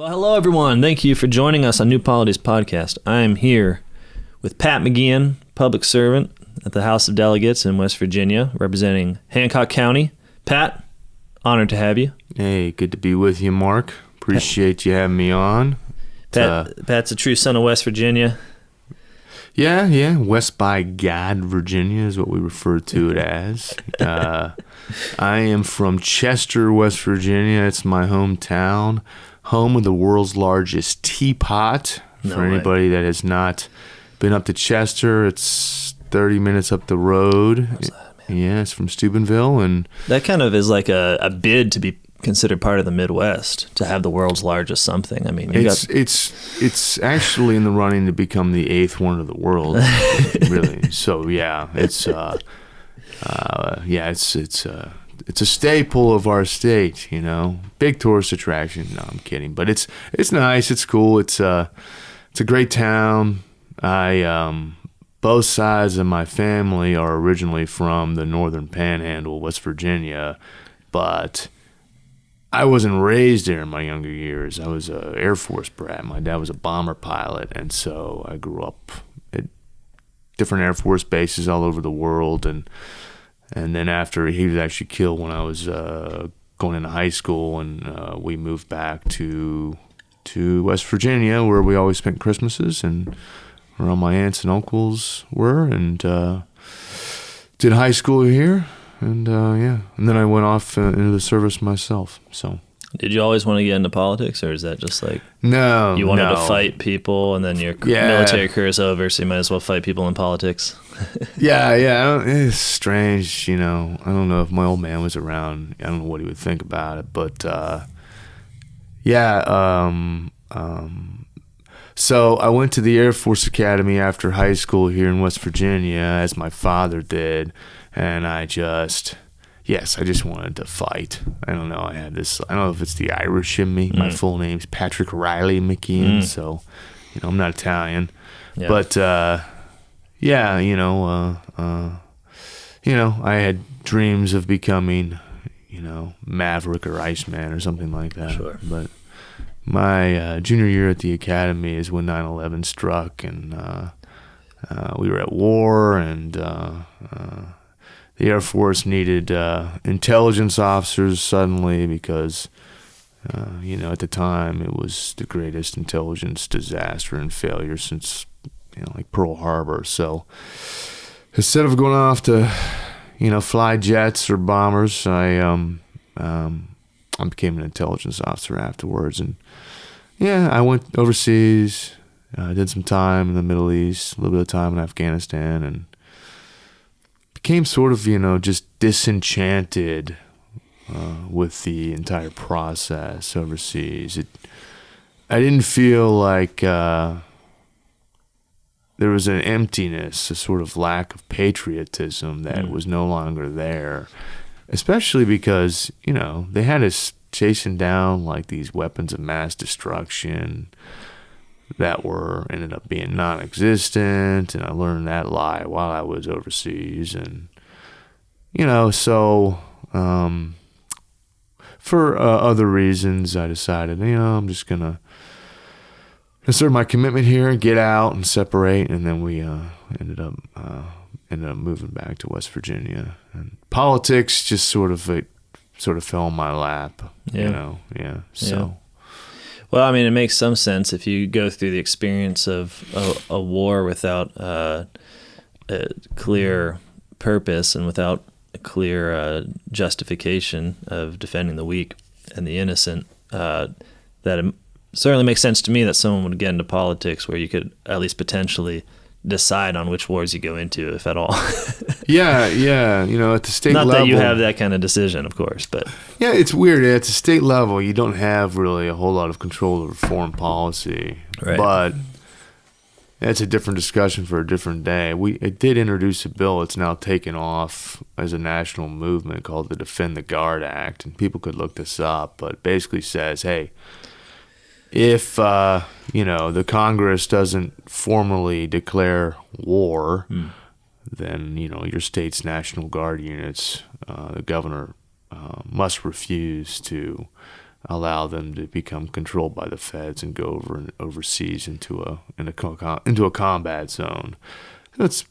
Well, hello, everyone. Thank you for joining us on New Polities Podcast. I am here with Pat McGeehan, public servant at the House of Delegates in West Virginia, representing Hancock County. Pat, honored to have you. Hey, good to be with you, Mark. Appreciate you having me on. Pat's a true son of West Virginia. Yeah. West by God, Virginia is what we refer to it as. I am from Chester, West Virginia. It's my hometown. Home of the world's largest teapot. For anybody that has not been up to Chester, it's 30 minutes up the road. What's that, man? Yeah, it's from Steubenville. And that kind of is like a bid to be considered part of the Midwest, to have the world's largest something. I mean, it's actually in the running to become the 8th one of the world, really. So yeah, it's a staple of our state, you know. Big tourist attraction. No, I'm kidding, but it's nice. It's cool. It's a great town. Both sides of my family are originally from the northern Panhandle, West Virginia, but I wasn't raised there in my younger years. I was an Air Force brat. My dad was a bomber pilot, and so I grew up at different Air Force bases all over the world. And then after, he was actually killed when I was going into high school, and we moved back to West Virginia, where we always spent Christmases, and where all my aunts and uncles were, and did high school here. And and then I went off into the service myself. So, did you always want to get into politics, or is that just like you wanted to fight people, and then your military career is over, so you might as well fight people in politics? Yeah. It's strange, you know. I don't know if my old man was around. I don't know what he would think about it, but So I went to the Air Force Academy after high school here in West Virginia, as my father did. And I just wanted to fight. I don't know. I don't know if it's the Irish in me. My full name's Patrick Riley McGeehan. So, you know, I'm not Italian. Yeah. But, I had dreams of becoming, you know, Maverick or Iceman or something like that. Sure. But my junior year at the academy is when 9/11 struck, and we were at war, and the Air Force needed intelligence officers suddenly because, at the time it was the greatest intelligence disaster and failure since, like Pearl Harbor. So instead of going off to, fly jets or bombers, I became an intelligence officer afterwards. And I went overseas. I did some time in the Middle East, a little bit of time in Afghanistan, and became sort of, just disenchanted with the entire process overseas. I didn't feel like there was an emptiness, a sort of lack of patriotism that was no longer there, especially because, they had us chasing down like these weapons of mass destruction that ended up being non-existent, and I learned that lie while I was overseas. And for other reasons, I decided, I'm just gonna assert my commitment here and get out and separate. And then we ended up moving back to West Virginia, and politics just sort of fell in my lap. So. Well, I mean, it makes some sense if you go through the experience of a war without a clear purpose and without a clear justification of defending the weak and the innocent, that it certainly makes sense to me that someone would get into politics where you could at least potentially decide on which wars you go into, if at all. Yeah. At the state level. Not that you have that kind of decision, of course, but. Yeah, it's weird. At the state level, you don't have really a whole lot of control over foreign policy. Right. But that's a different discussion for a different day. It did introduce a bill. It's now taken off as a national movement called the Defend the Guard Act, and people could look this up, but it basically says, hey, if the Congress doesn't formally declare war, then your state's National Guard units, the governor must refuse to allow them to become controlled by the feds and go overseas into a combat zone. It's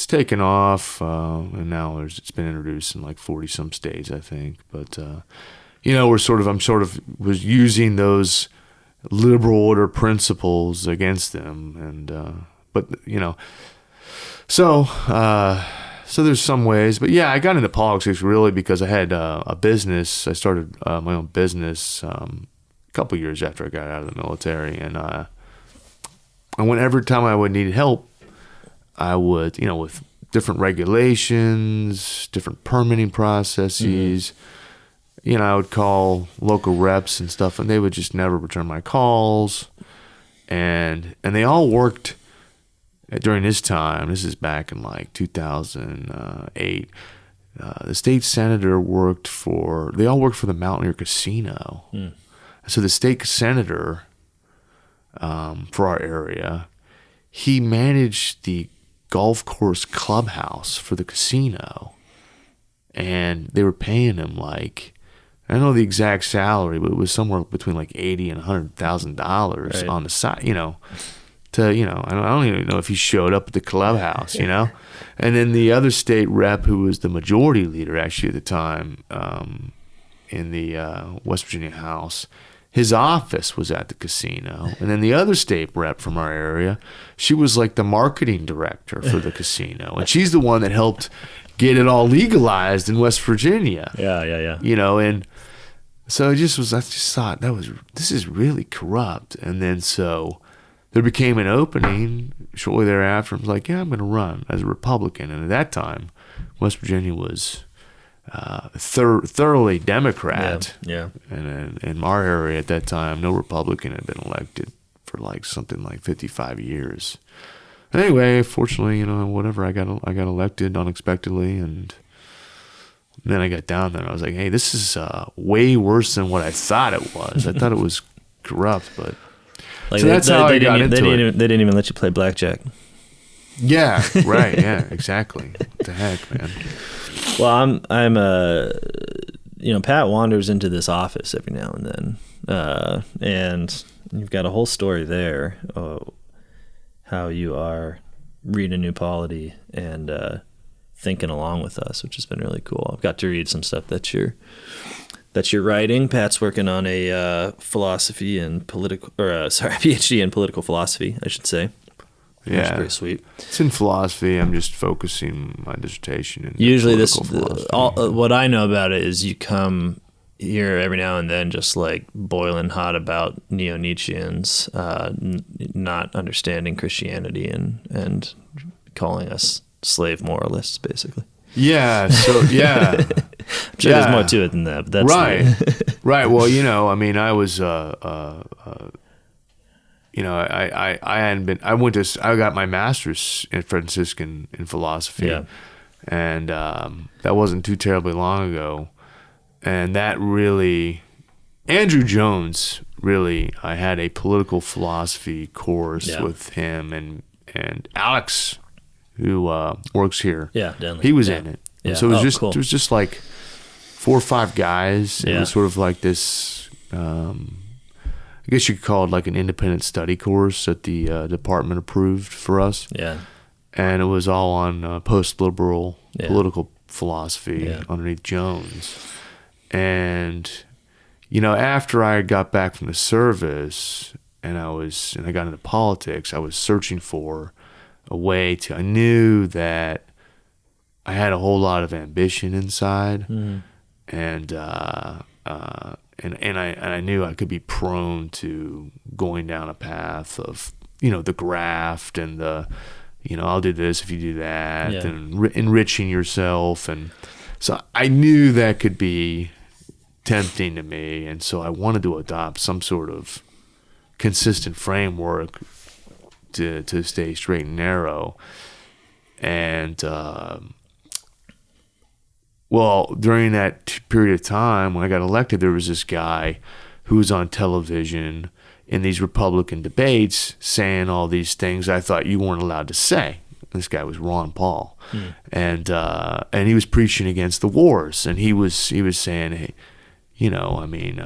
taken off, and now it's been introduced in like 40 some states, I think. But I'm sort of was using those liberal order principles against them, and so there's some ways. But yeah, I got into politics really because I had a business. I started my own business a couple years after I got out of the military, and every time I would need help, I would, with different regulations, different permitting processes, I would call local reps and stuff, and they would just never return my calls. And they all worked during this time. This is back in like 2008. The state senator they all worked for the Mountaineer Casino. So the state senator for our area, he managed the golf course clubhouse for the casino, and they were paying him like, I don't know the exact salary, but it was somewhere between like $80,000 and $100,000 on the side, I don't even know if he showed up at the clubhouse, And then the other state rep, who was the majority leader actually at the time in the West Virginia House, his office was at the casino. And then the other state rep from our area, she was like the marketing director for the casino. And she's the one that helped get it all legalized in West Virginia. Yeah. And so I just thought this is really corrupt. And then so there became an opening shortly thereafter. I was like, yeah, I'm going to run as a Republican. And at that time, West Virginia was thoroughly Democrat. Yeah. And in our area at that time, no Republican had been elected for like something like 55 years. Anyway, fortunately, whatever, I got elected unexpectedly, and then I got down there and I was like, hey, this is way worse than what I thought it was. I thought it was corrupt, but so that's how I got into it. They didn't even let you play blackjack. Yeah, right. Yeah, exactly. What the heck, man? Well, Pat wanders into this office every now and then, and you've got a whole story there, how you are reading New Polity and thinking along with us, which has been really cool. I've got to read some stuff that you're writing. Pat's working on a PhD in political philosophy, I should say. Yeah, which is pretty sweet. It's in philosophy. I'm just focusing my dissertation in usually philosophy. What I know about it is you come here every now and then just like boiling hot about neo-Nietzscheans not understanding Christianity and calling us slave moralists, basically. Yeah. So yeah, I'm sure there's more to it than that. But that's right. Right. Well, I was. I got my master's in Franciscan in philosophy, and that wasn't too terribly long ago, and that really, Andrew Jones, really, I had a political philosophy course with him and Alex, who works here. Yeah, Denley. He was in it. Yeah. So it was just like 4 or 5 guys. It was sort of like this. I guess you could call it like an independent study course that the department approved for us. Yeah. And it was all on post-liberal political philosophy underneath Jones. And, after I got back from the service and I got into politics, I was searching for a way I knew that I had a whole lot of ambition inside. And I knew I could be prone to going down a path of, the graft and the, I'll do this if you do that, and enriching yourself. And so I knew that could be tempting to me. And so I wanted to adopt some sort of consistent framework to stay straight and narrow. And, well, during that period of time when I got elected, there was this guy who was on television in these Republican debates saying all these things I thought you weren't allowed to say. This guy was Ron Paul, and he was preaching against the wars, and he was saying, hey, I mean,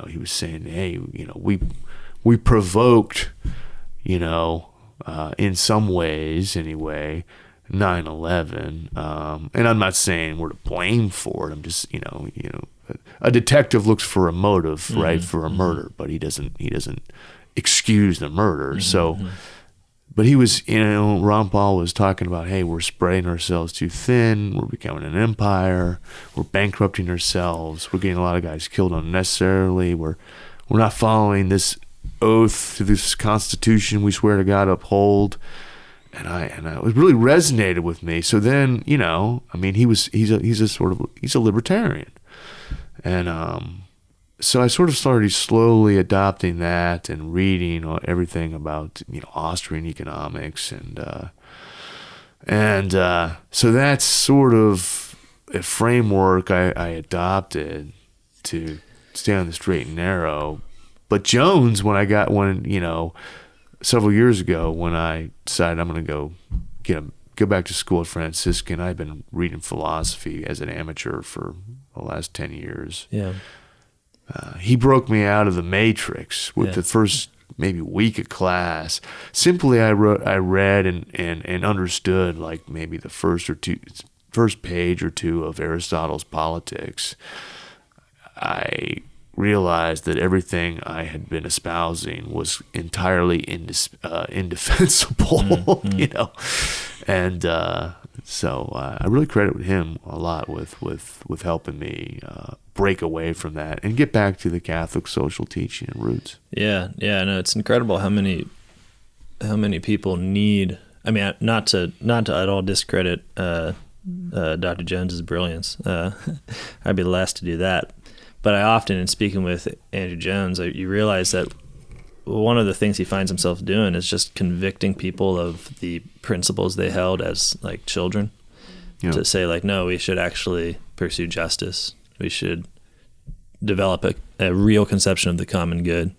he was saying, hey, we provoked, in some ways anyway, 9/11, and I'm not saying we're to blame for it. I'm just, a detective looks for a motive, right, for a murder, but he doesn't excuse the murder. So, but he was, Ron Paul was talking about, hey, we're spreading ourselves too thin. We're becoming an empire. We're bankrupting ourselves. We're getting a lot of guys killed unnecessarily. We're not following this oath to this Constitution we swear to God to uphold. And it really resonated with me. So then, he's a libertarian. And so I sort of started slowly adopting that and reading everything about, Austrian economics. And so that's sort of a framework I adopted to stay on the straight and narrow. But Jones, several years ago, when I decided I'm going to go back to school at Franciscan, I've been reading philosophy as an amateur for the last 10 years. Yeah. He broke me out of the matrix with the first maybe week of class. Simply, I read and understood like maybe the first page or two of Aristotle's Politics. I realized that everything I had been espousing was entirely indefensible, and so I really credit him a lot with helping me break away from that and get back to the Catholic social teaching and roots. Yeah, no, it's incredible how many people need. I mean, not to at all discredit Dr. Jones's brilliance. I'd be the last to do that. But I often, in speaking with Andrew Jones, you realize that one of the things he finds himself doing is just convicting people of the principles they held as like children. Yeah. To say like, no, we should actually pursue justice. We should develop a real conception of the common good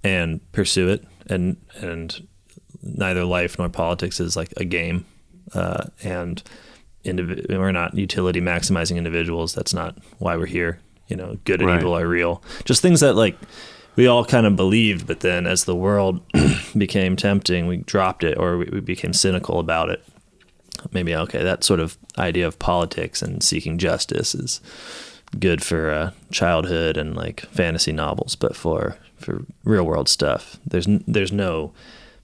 and pursue it. And neither life nor politics is like a game. And we're not utility maximizing individuals. That's not why we're here. Good and evil are real. Just things that like we all kind of believed, but then as the world became tempting, we dropped it or we became cynical about it. Maybe, okay, that sort of idea of politics and seeking justice is good for childhood and like fantasy novels, but for real world stuff, there's no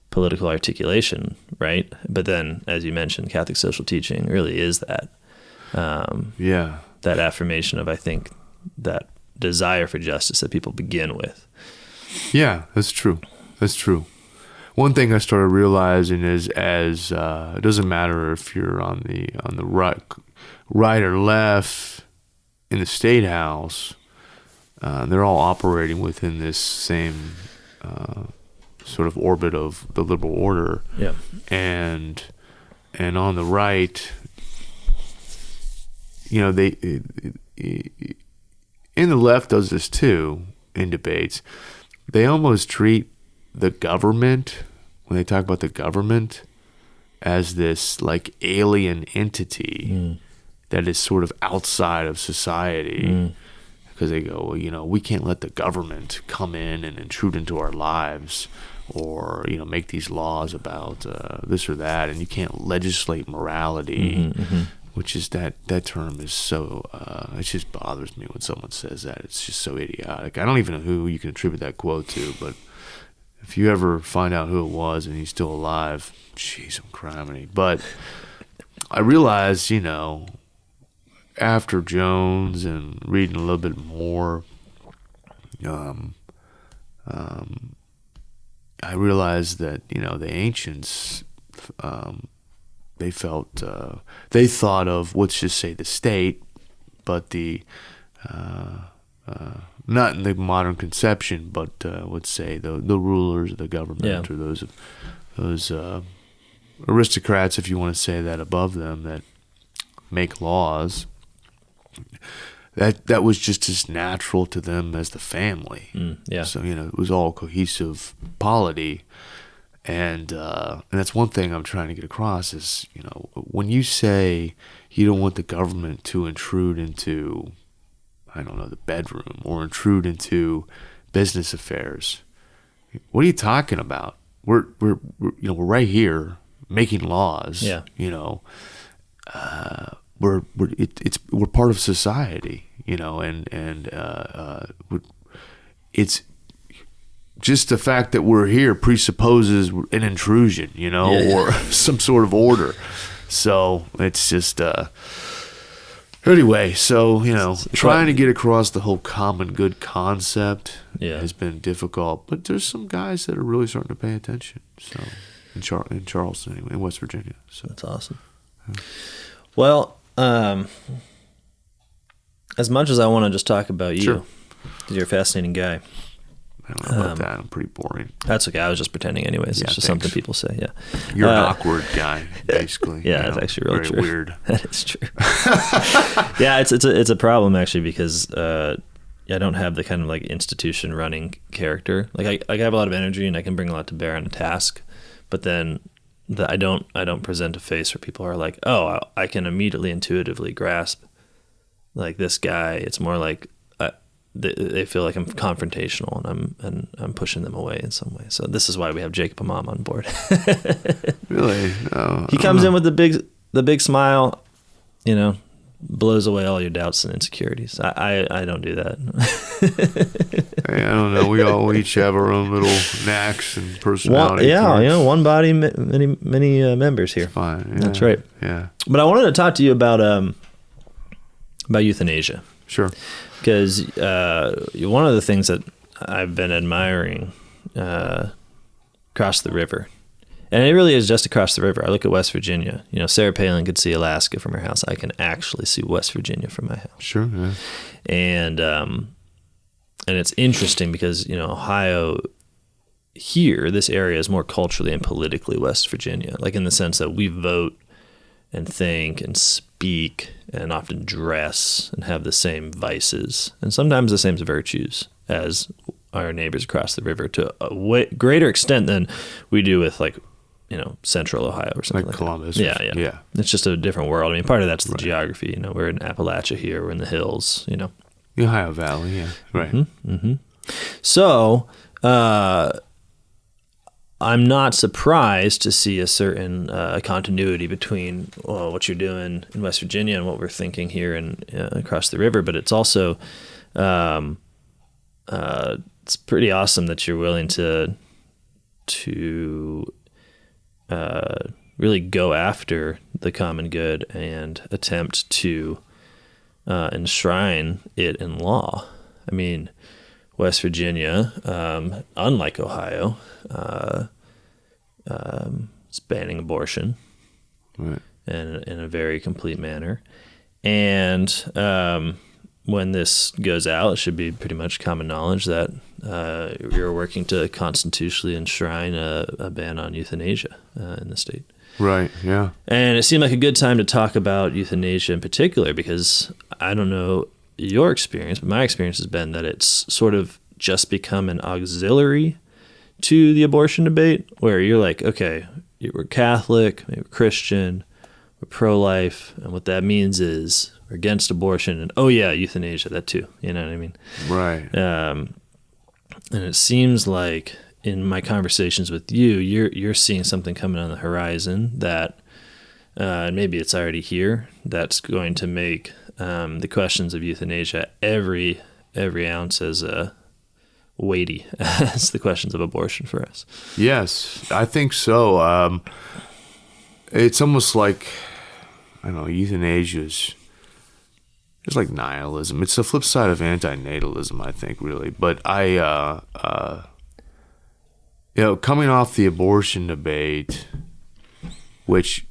political articulation, right? But then, as you mentioned, Catholic social teaching really is that. That affirmation of, I think, that desire for justice that people begin with. Yeah, that's true. One thing I started realizing is it doesn't matter if you're on the right or left in the state house, they're all operating within this same sort of orbit of the liberal order. Yeah. And on the right, and the left does this too in debates. They almost treat the government, when they talk about the government, as this like alien entity that is sort of outside of society. Because they go, we can't let the government come in and intrude into our lives or, make these laws about this or that. And you can't legislate morality. Which is that term is so, it just bothers me when someone says that. It's just so idiotic. I don't even know who you can attribute that quote to, but if you ever find out who it was and he's still alive, jeez, I'm criminy. But I realized, after Jones and reading a little bit more, I realized that, the ancients, they thought of, let's just say the state, but not in the modern conception, but let's say the rulers of the government, or those aristocrats, if you want to say that, above them that make laws. That was just as natural to them as the family. So it was all cohesive polity. And that's one thing I'm trying to get across is, when you say you don't want the government to intrude into I don't know, the bedroom or intrude into business affairs. What are you talking about? We're right here making laws. Yeah. We're part of society, it's just the fact that we're here presupposes an intrusion, or some sort of order. So it's just anyway. So trying to get across the whole common good concept has been difficult. But there's some guys that are really starting to pay attention. So in Charleston, anyway, in West Virginia. So that's awesome. Yeah. Well, as much as I want to just talk about you, sure. You're a fascinating guy. I don't know about that. I'm pretty boring. That's okay. I was just pretending anyways. It's just something people say. Yeah. You're an awkward guy, basically. Yeah, it's actually really true. Weird. That is true. Yeah, it's a problem actually because I don't have the kind of like institution running character. Like I have a lot of energy and I can bring a lot to bear on a task, but then I don't present a face where people are like, oh, I can immediately intuitively grasp like this guy. It's more like they feel like I'm confrontational and I'm pushing them away in some way. So this is why we have Jacob Imam on board. Really? No. He comes in with the big smile, blows away all your doubts and insecurities. I don't do that. Hey, I don't know. We each have our own little knacks and personality. One body, many members here. It's fine. Yeah. That's right. Yeah. But I wanted to talk to you about euthanasia. Sure. Because one of the things that I've been admiring across the river, and it really is just across the river. I look at West Virginia. Sarah Palin could see Alaska from her house. I can actually see West Virginia from my house. Sure. Yeah. And it's interesting because Ohio here, this area is more culturally and politically West Virginia, like in the sense that we vote and think and speak and often dress and have the same vices and sometimes the same virtues as our neighbors across the river to a way greater extent than we do with central Ohio or something like Columbus. That. Yeah. It's just a different world. I mean, part of that's the geography. We're in Appalachia here. We're in the hills. The Ohio Valley. Yeah. Right. Mm-hmm. Mm-hmm. So I'm not surprised to see a certain continuity between what you're doing in West Virginia and what we're thinking here and across the river. But it's also it's pretty awesome that you're willing to really go after the common good and attempt to enshrine it in law. I mean, West Virginia, unlike Ohio, is banning abortion in a very complete manner. And when this goes out, it should be pretty much common knowledge that you're working to constitutionally enshrine a ban on euthanasia in the state. Right, yeah. And it seemed like a good time to talk about euthanasia in particular because I don't know your experience, but my experience has been that it's sort of just become an auxiliary to the abortion debate where you're like, okay, we're Catholic, maybe we're Christian, we're pro-life, and what that means is we're against abortion, and euthanasia, that too, you know what I mean? Right. And it seems like in my conversations with you, you're seeing something coming on the horizon that, and maybe it's already here, that's going to make the questions of euthanasia every ounce as weighty as the questions of abortion for us. Yes, I think so. It's almost like, I don't know, euthanasia is like nihilism. It's the flip side of antinatalism, I think, really. But coming off the abortion debate, which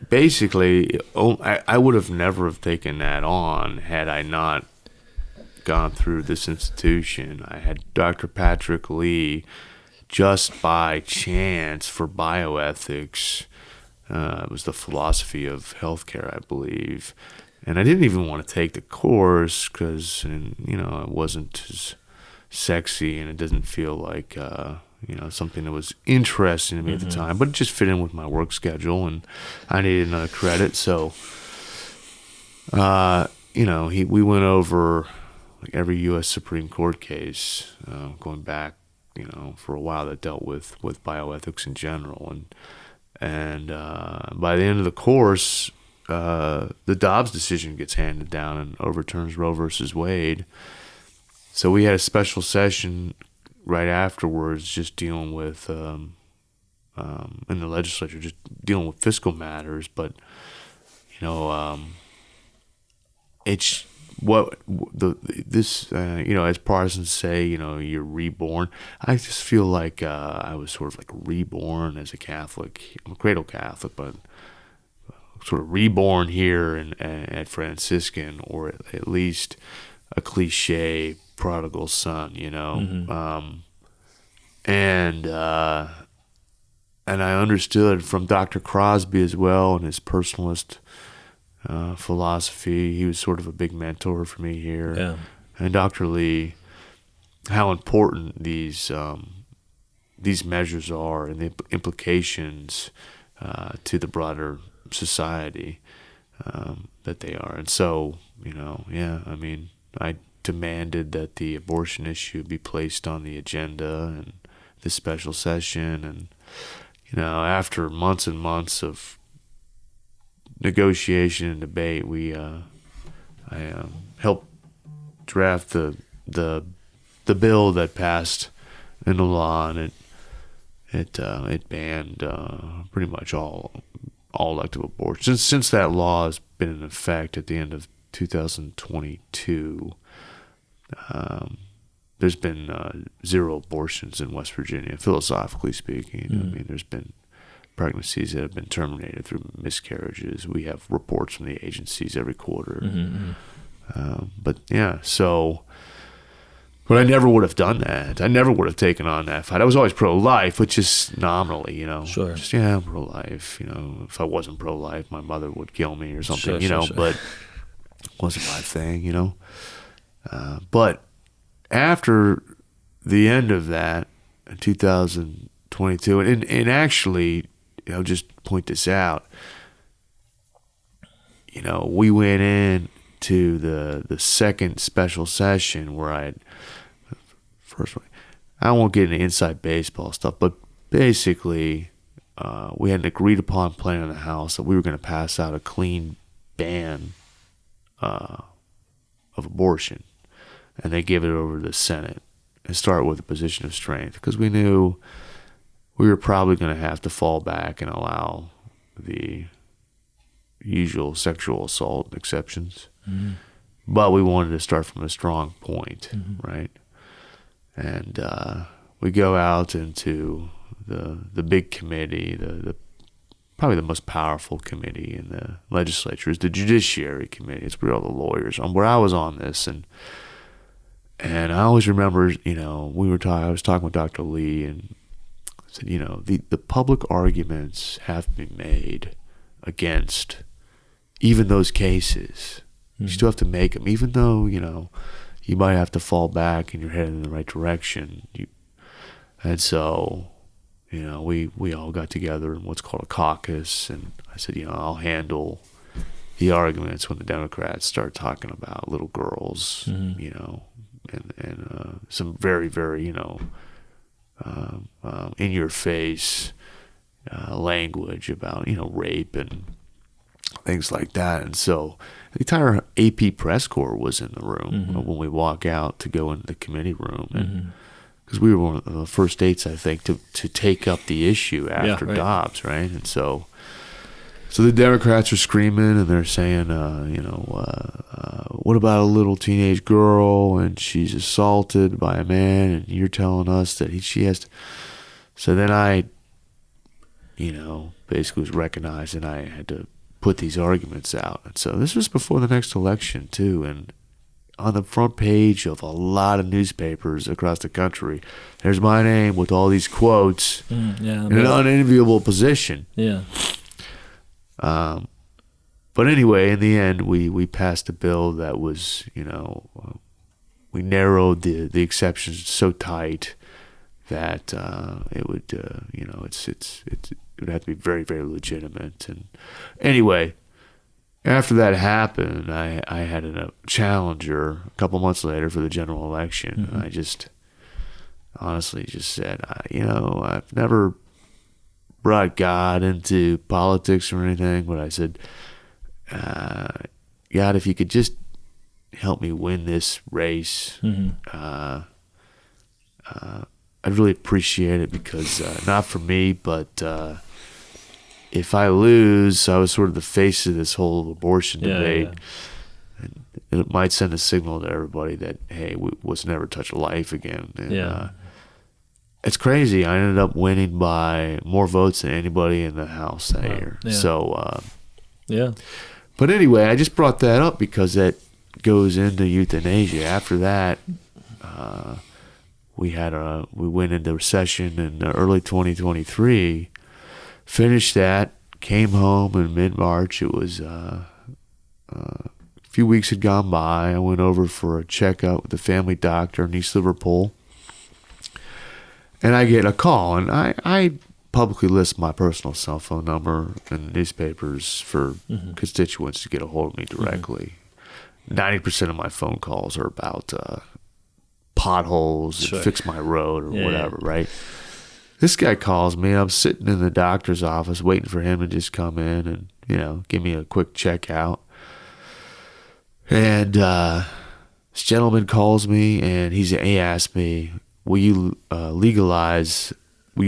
basically, I would have never have taken that on had I not gone through this institution. I had Dr. Patrick Lee just by chance for bioethics. It was the philosophy of healthcare, I believe. And I didn't even want to take the course because, it wasn't as sexy and it doesn't feel like, something that was interesting to me at the time. But it just fit in with my work schedule and I needed another credit. So, we went over like every U.S. Supreme Court case going back, for a while that dealt with bioethics in general, and by the end of the course, the Dobbs decision gets handed down and overturns Roe versus Wade. So we had a special session right afterwards, just dealing with in the legislature, just dealing with fiscal matters, but it's as Protestants say, you're reborn. I just feel like I was sort of like reborn as a Catholic. I'm a cradle Catholic, but sort of reborn here at Franciscan, or at least a cliche prodigal son, Mm-hmm. And I understood from Dr. Crosby as well and his personalist philosophy. He was sort of a big mentor for me here. Yeah. And Dr. Lee, how important these measures are and the implications to the broader society that they are. And so, I demanded that the abortion issue be placed on the agenda and this special session. And, after months and months of negotiation and debate, I helped draft the bill that passed into law, and it banned pretty much all elective abortions. Since that law has been in effect at the end of 2022, there's been 0 abortions in West Virginia, philosophically speaking. Mm. There's been pregnancies that have been terminated through miscarriages. We have reports from the agencies every quarter. Mm-hmm. But I never would have done that. I never would have taken on that fight. I was always pro-life, which is nominally, Sure. Just, I'm pro-life. If I wasn't pro-life, my mother would kill me or something, Sure. but it wasn't my thing, But after the end of that, in 2022, and actually, I'll just point this out, we went in to the second special session where I won't get into inside baseball stuff, but basically we had an agreed upon plan in the House that we were going to pass out a clean ban of abortion, and they give it over to the Senate and start with a position of strength, because we knew we were probably going to have to fall back and allow the usual sexual assault exceptions. Mm-hmm. But we wanted to start from a strong point, Mm-hmm. right? And we go out into the big committee, the probably the most powerful committee in the legislature is the Judiciary Committee. It's where all the lawyers on. Where I was on this, and I always remember, I was talking with Dr. Lee, and said, the public arguments have to be made against even those cases. Mm-hmm. You still have to make them, even though, you might have to fall back and you're headed in the right direction. And so, we all got together in what's called a caucus, and I said, I'll handle the arguments when the Democrats start talking about little girls, Mm-hmm. And some very, very, in your face language about, rape and things like that. And so the entire AP press corps was in the room when we walk out to go into the committee room, and because we were one of the first states, I think, to take up the issue after Dobbs, right? And so the Democrats are screaming and they're saying, what about a little teenage girl and she's assaulted by a man, and you're telling us that she has to. So then I, basically was recognized, and I had to put these arguments out. And so this was before the next election too, and on the front page of a lot of newspapers across the country, there's my name with all these quotes in an unenviable position. Yeah. But anyway, in the end, we passed a bill that was, we narrowed the exceptions so tight that it would, it would have to be very, very legitimate. And anyway, after that happened, I had a challenger a couple months later for the general election. And I just honestly just said, I've never brought God into politics or anything, but I said, God, if you could just help me win this race, I'd really appreciate it, because not for me, but if I lose, I was sort of the face of this whole abortion debate. And it might send a signal to everybody that, hey, let's never touch a life again. And it's crazy. I ended up winning by more votes than anybody in the House that year. Yeah. So, But anyway, I just brought that up because that goes into euthanasia. After that, we went into recession in early 2023. Finished that, came home in mid-March. It was a few weeks had gone by. I went over for a checkup with the family doctor in East Liverpool, and I get a call, and I publicly list my personal cell phone number in newspapers for constituents to get a hold of me directly. 90% of my phone calls are about potholes and fix my road or whatever, right? This guy calls me. I'm sitting in the doctor's office waiting for him to just come in and, give me a quick checkout. And this gentleman calls me, and he asked me, will you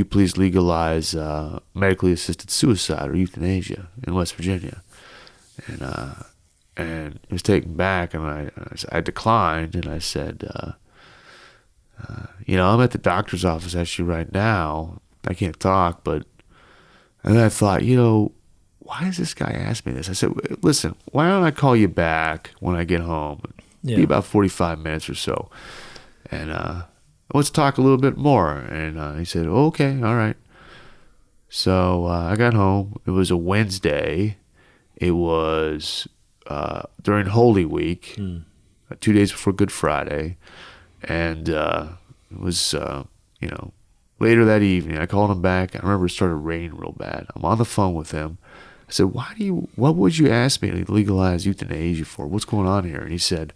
please legalize medically assisted suicide or euthanasia in West Virginia? And he was taken back, and I declined, and I said, I'm at the doctor's office actually right now. I can't talk, and then I thought, why does this guy ask me this? I said, listen, why don't I call you back when I get home? Be about 45 minutes or so. And let's talk a little bit more. And he said, okay, all right. So I got home. It was a Wednesday. It was during Holy Week, 2 days before Good Friday. And it was, later that evening, I called him back. I remember it started raining real bad. I'm on the phone with him. I said, what would you ask me to legalize euthanasia for? What's going on here? And he said,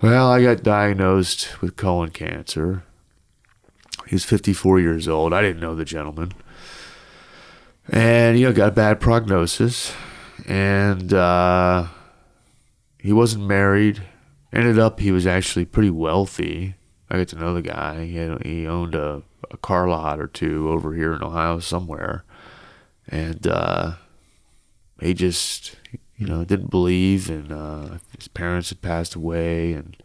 well, I got diagnosed with colon cancer. He was 54 years old. I didn't know the gentleman. And, got a bad prognosis. And he wasn't married. Ended up, he was actually pretty wealthy. I got to know the guy. He owned a car lot or two over here in Ohio somewhere. And he just, didn't believe. And his parents had passed away. And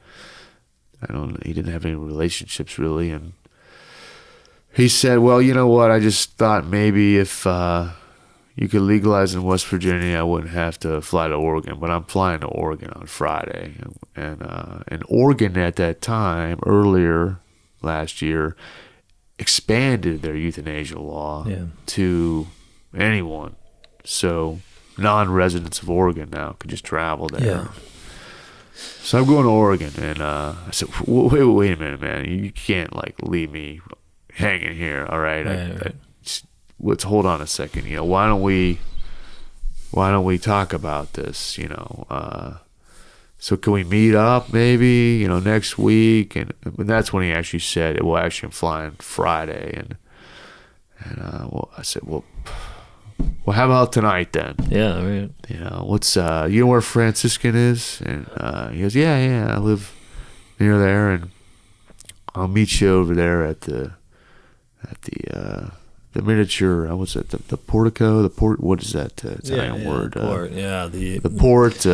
he didn't have any relationships really. And he said, well, you know what? I just thought maybe if you could legalize in West Virginia, I wouldn't have to fly to Oregon, but I'm flying to Oregon on Friday. And Oregon at that time, earlier last year, expanded their euthanasia law to anyone. So non-residents of Oregon now could just travel there. Yeah. So I'm going to Oregon, and I said, wait a minute, man. You can't, leave me hanging here, all right? Right. Let's hold on a second. Why don't we talk about this? So can we meet up maybe next week? And that's when he actually said, well, actually I'm flying Friday. And I said, well, how about tonight then? Yeah, right. What's you know where Franciscan is? And he goes, yeah, I live near there, and I'll meet you over there at the miniature, what's that? The portico, what is that Italian word? Port, the port.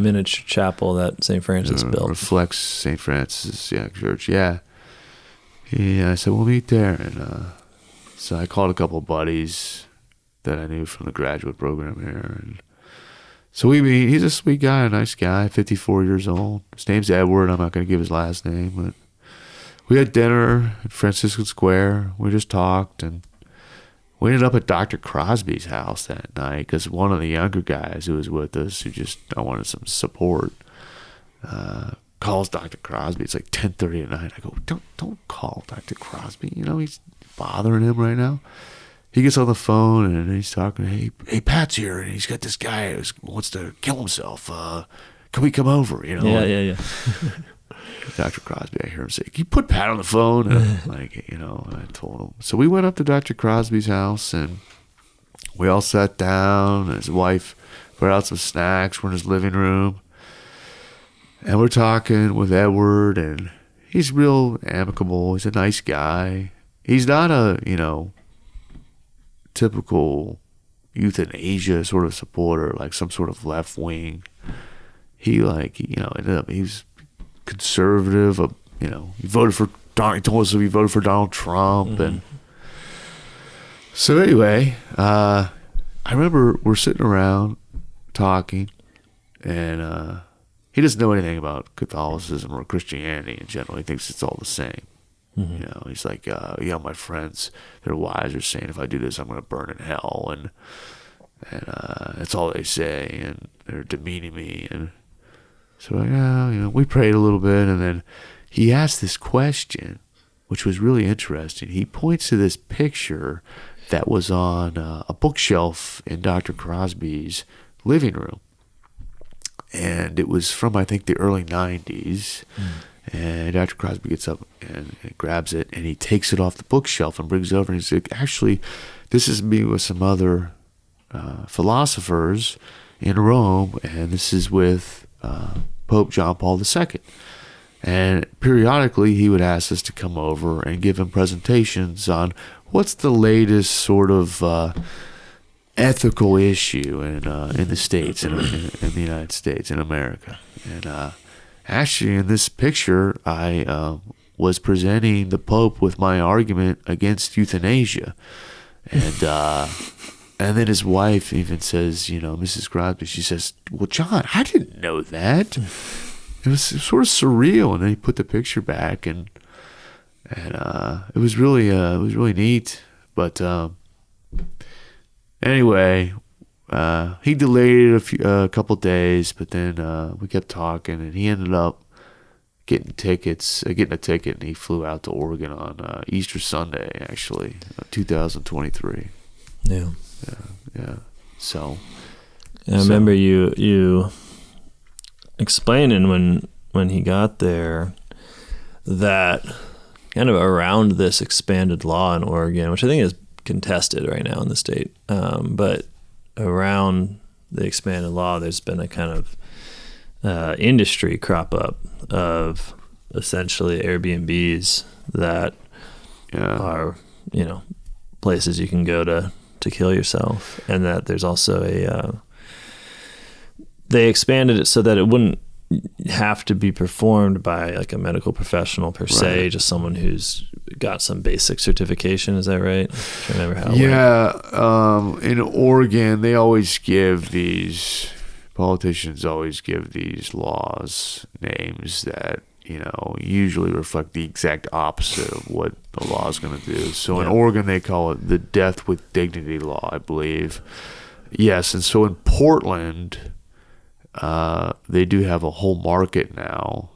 Miniature chapel that St. Francis built. Reflects St. Francis, church, yeah. I said, we'll meet there. And so I called a couple of buddies that I knew from the graduate program here. And so we meet. He's a sweet guy, a nice guy, 54 years old. His name's Edward. I'm not going to give his last name, but we had dinner at Franciscan Square. We just talked, and we ended up at Dr. Crosby's house that night because one of the younger guys who was with us, who just I wanted some support, calls Dr. Crosby. It's like 10:30 at night. I go, don't call Dr. Crosby. He's bothering him right now. he gets on the phone and he's talking. Hey, Pat's here, and he's got this guy who wants to kill himself. Can we come over? You know? Yeah. Dr. Crosby, I hear him say, "Can you put Pat on the phone?" And I'm like, and I told him. So we went up to Dr. Crosby's house, and we all sat down. And his wife put out some snacks. We're in his living room, and we're talking with Edward, and he's real amicable. He's a nice guy. He's not a, typical euthanasia sort of supporter, like some sort of left wing. He ended up, he's conservative. He voted for Donald. He told us he voted for Donald Trump, and so anyway, I remember we're sitting around talking, and he doesn't know anything about Catholicism or Christianity in general. He thinks it's all the same. He's like, my friends, their wives are saying if I do this, I'm going to burn in hell, and that's all they say, and they're demeaning me, and so we prayed a little bit, and then he asked this question, which was really interesting. He points to this picture that was on a bookshelf in Dr. Crosby's living room, and it was from, I think, the early 90s. And Dr. Crosby gets up and grabs it, and he takes it off the bookshelf and brings it over, and he's like, actually, this is me with some other philosophers in Rome, and this is with Pope John Paul II. And periodically he would ask us to come over and give him presentations on what's the latest sort of ethical issue in the States, in the United States, in America. And actually, in this picture, I was presenting the Pope with my argument against euthanasia. And then his wife even says, Mrs. Crosby, she says, "Well, John, I didn't know that." It was sort of surreal. And then he put the picture back, and it was really neat. But anyway, he delayed it a couple days, but then we kept talking, and he ended up getting a ticket, and he flew out to Oregon on Easter Sunday, actually, 2023. Yeah. So, I remember you explaining when he got there that kind of around this expanded law in Oregon, which I think is contested right now in the state, but around the expanded law, there's been a kind of industry crop up of essentially Airbnbs that are, places you can go to kill yourself, and that there's also they expanded it so that it wouldn't have to be performed by like a medical professional per se, just someone who's got some basic certification. Is that right? I can't remember how it went. In Oregon, they always give these, politicians always give these laws names that, usually reflect the exact opposite of what the law is going to do. So in Oregon, they call it the Death with Dignity law, I believe. Yes, and so in Portland, they do have a whole market now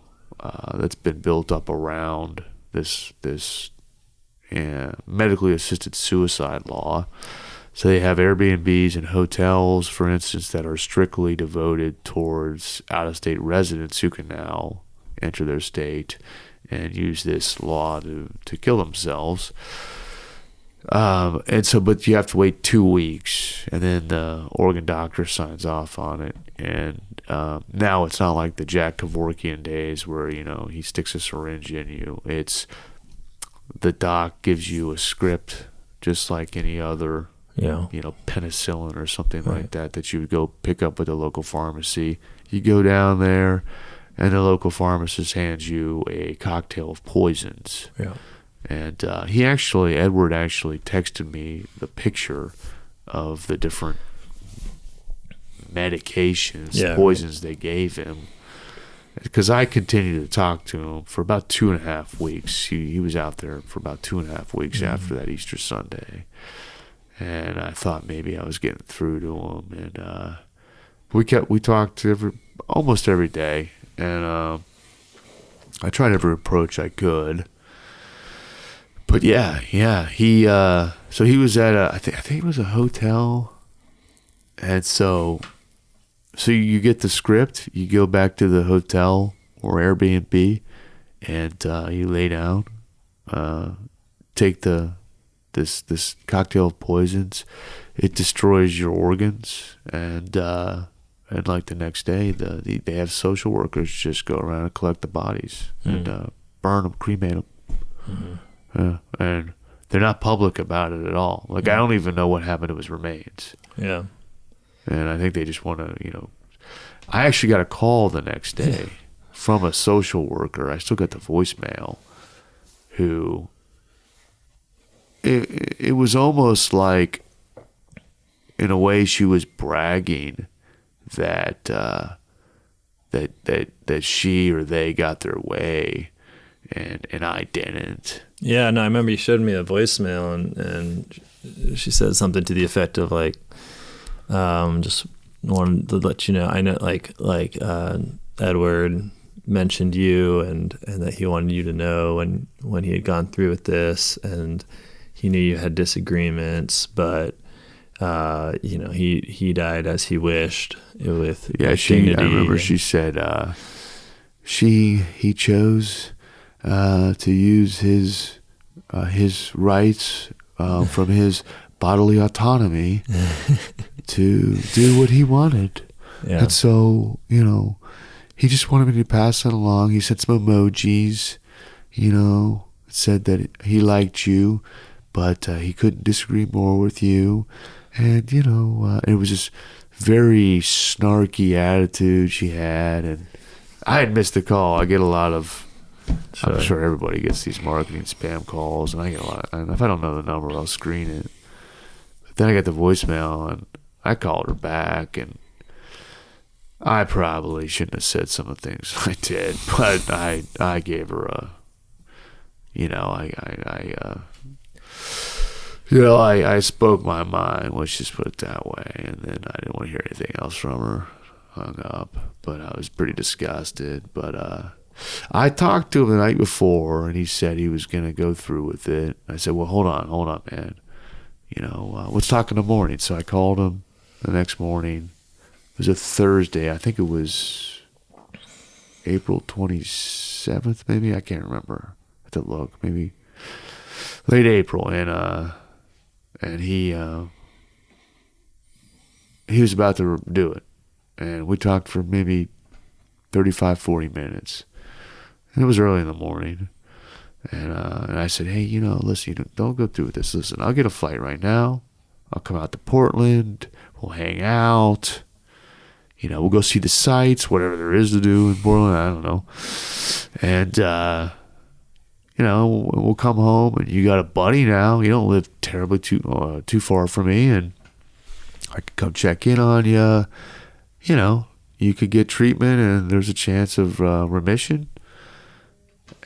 that's been built up around this medically assisted suicide law. So they have Airbnbs and hotels, for instance, that are strictly devoted towards out-of-state residents who can now enter their state and use this law to kill themselves. And so, but you have to wait 2 weeks, and then the Oregon doctor signs off on it. And now it's not like the Jack Kevorkian days where, he sticks a syringe in you. It's the doc gives you a script just like any other, penicillin or something like that you would go pick up at the local pharmacy. You go down there, and the local pharmacist hands you a cocktail of poisons. Yeah. And Edward actually texted me the picture of the different medications, poisons they gave him. Because I continued to talk to him for about 2.5 weeks. He was out there for about 2.5 weeks after that Easter Sunday. And I thought maybe I was getting through to him. And we talked almost every day. And I tried every approach I could. But he So he was at I think it was a hotel, and so you get the script, you go back to the hotel or Airbnb, and you lay down, take this cocktail of poisons. It destroys your organs, and like the next day, they have social workers just go around and collect the bodies and burn them, cremate them. Mm-hmm. And they're not public about it at all. Like, I don't even know what happened to his remains. Yeah. And I think they just want to, I actually got a call the next day from a social worker. I still got the voicemail, who, it was almost like, in a way, she was bragging that that she or they got their way, and I didn't. Yeah, no, I remember you showed me a voicemail, and she said something to the effect of like, just wanted to let you know. I know, like Edward mentioned you, and that he wanted you to know when he had gone through with this, and he knew you had disagreements, but he died as he wished, with dignity. I remember she said he chose to use his rights from his bodily autonomy to do what he wanted. Yeah. And so, he just wanted me to pass that along. He sent some emojis, said that he liked you, but he couldn't disagree more with you. And, it was this very snarky attitude she had. And I had missed the call. I get a lot of, sure. I'm sure everybody gets these marketing spam calls, and I get a lot. And if I don't know the number, I'll screen it. But then I got the voicemail, and I called her back, and I probably shouldn't have said some of the things I did, but I gave her a, I spoke my mind, let's just put it that way, and then I didn't want to hear anything else from her. Hung up, but I was pretty disgusted. But I talked to him the night before, and he said he was going to go through with it. I said, well, hold on, man. Let's talk in the morning. So I called him the next morning. It was a Thursday. I think it was April 27th, maybe. I can't remember. I have to look. Maybe late April, and he was about to do it, and we talked for maybe 35-40 minutes, and it was early in the morning, and I said, hey, listen, don't go through with this. Listen, I'll get a flight right now. I'll come out to Portland. We'll hang out. We'll go see the sights, whatever there is to do in Portland. I don't know, and we'll come home, and you got a buddy now. You don't live terribly too far from me, and I could come check in on you. You could get treatment, and there's a chance of remission.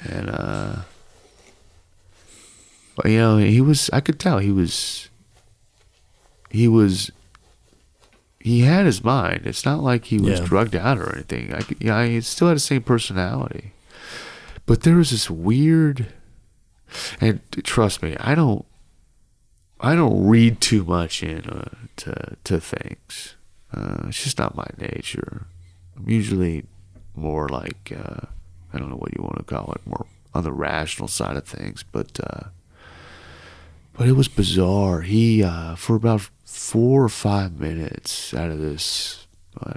And but I could tell he had his mind. It's not like he was drugged out or anything. He still had the same personality. But there was this weird, and trust me, I don't read too much into things. It's just not my nature. I'm usually more like, I don't know what you want to call it, more on the rational side of things. But it was bizarre. He, for about 4 or 5 minutes out of this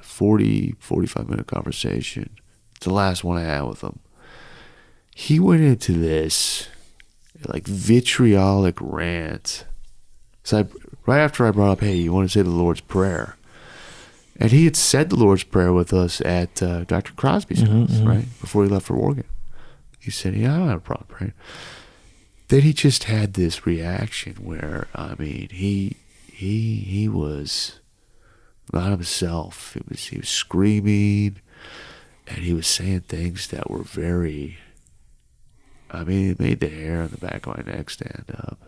45 minute conversation, it's the last one I had with him, he went into this like vitriolic rant. So right after I brought up, hey, you want to say the Lord's Prayer? And he had said the Lord's Prayer with us at Dr. Crosby's house, right? Before he left for Oregon. He said, yeah, I don't have a problem praying. Then he just had this reaction where, he was not himself. He was screaming, and he was saying things that were very, it made the hair on the back of my neck stand up.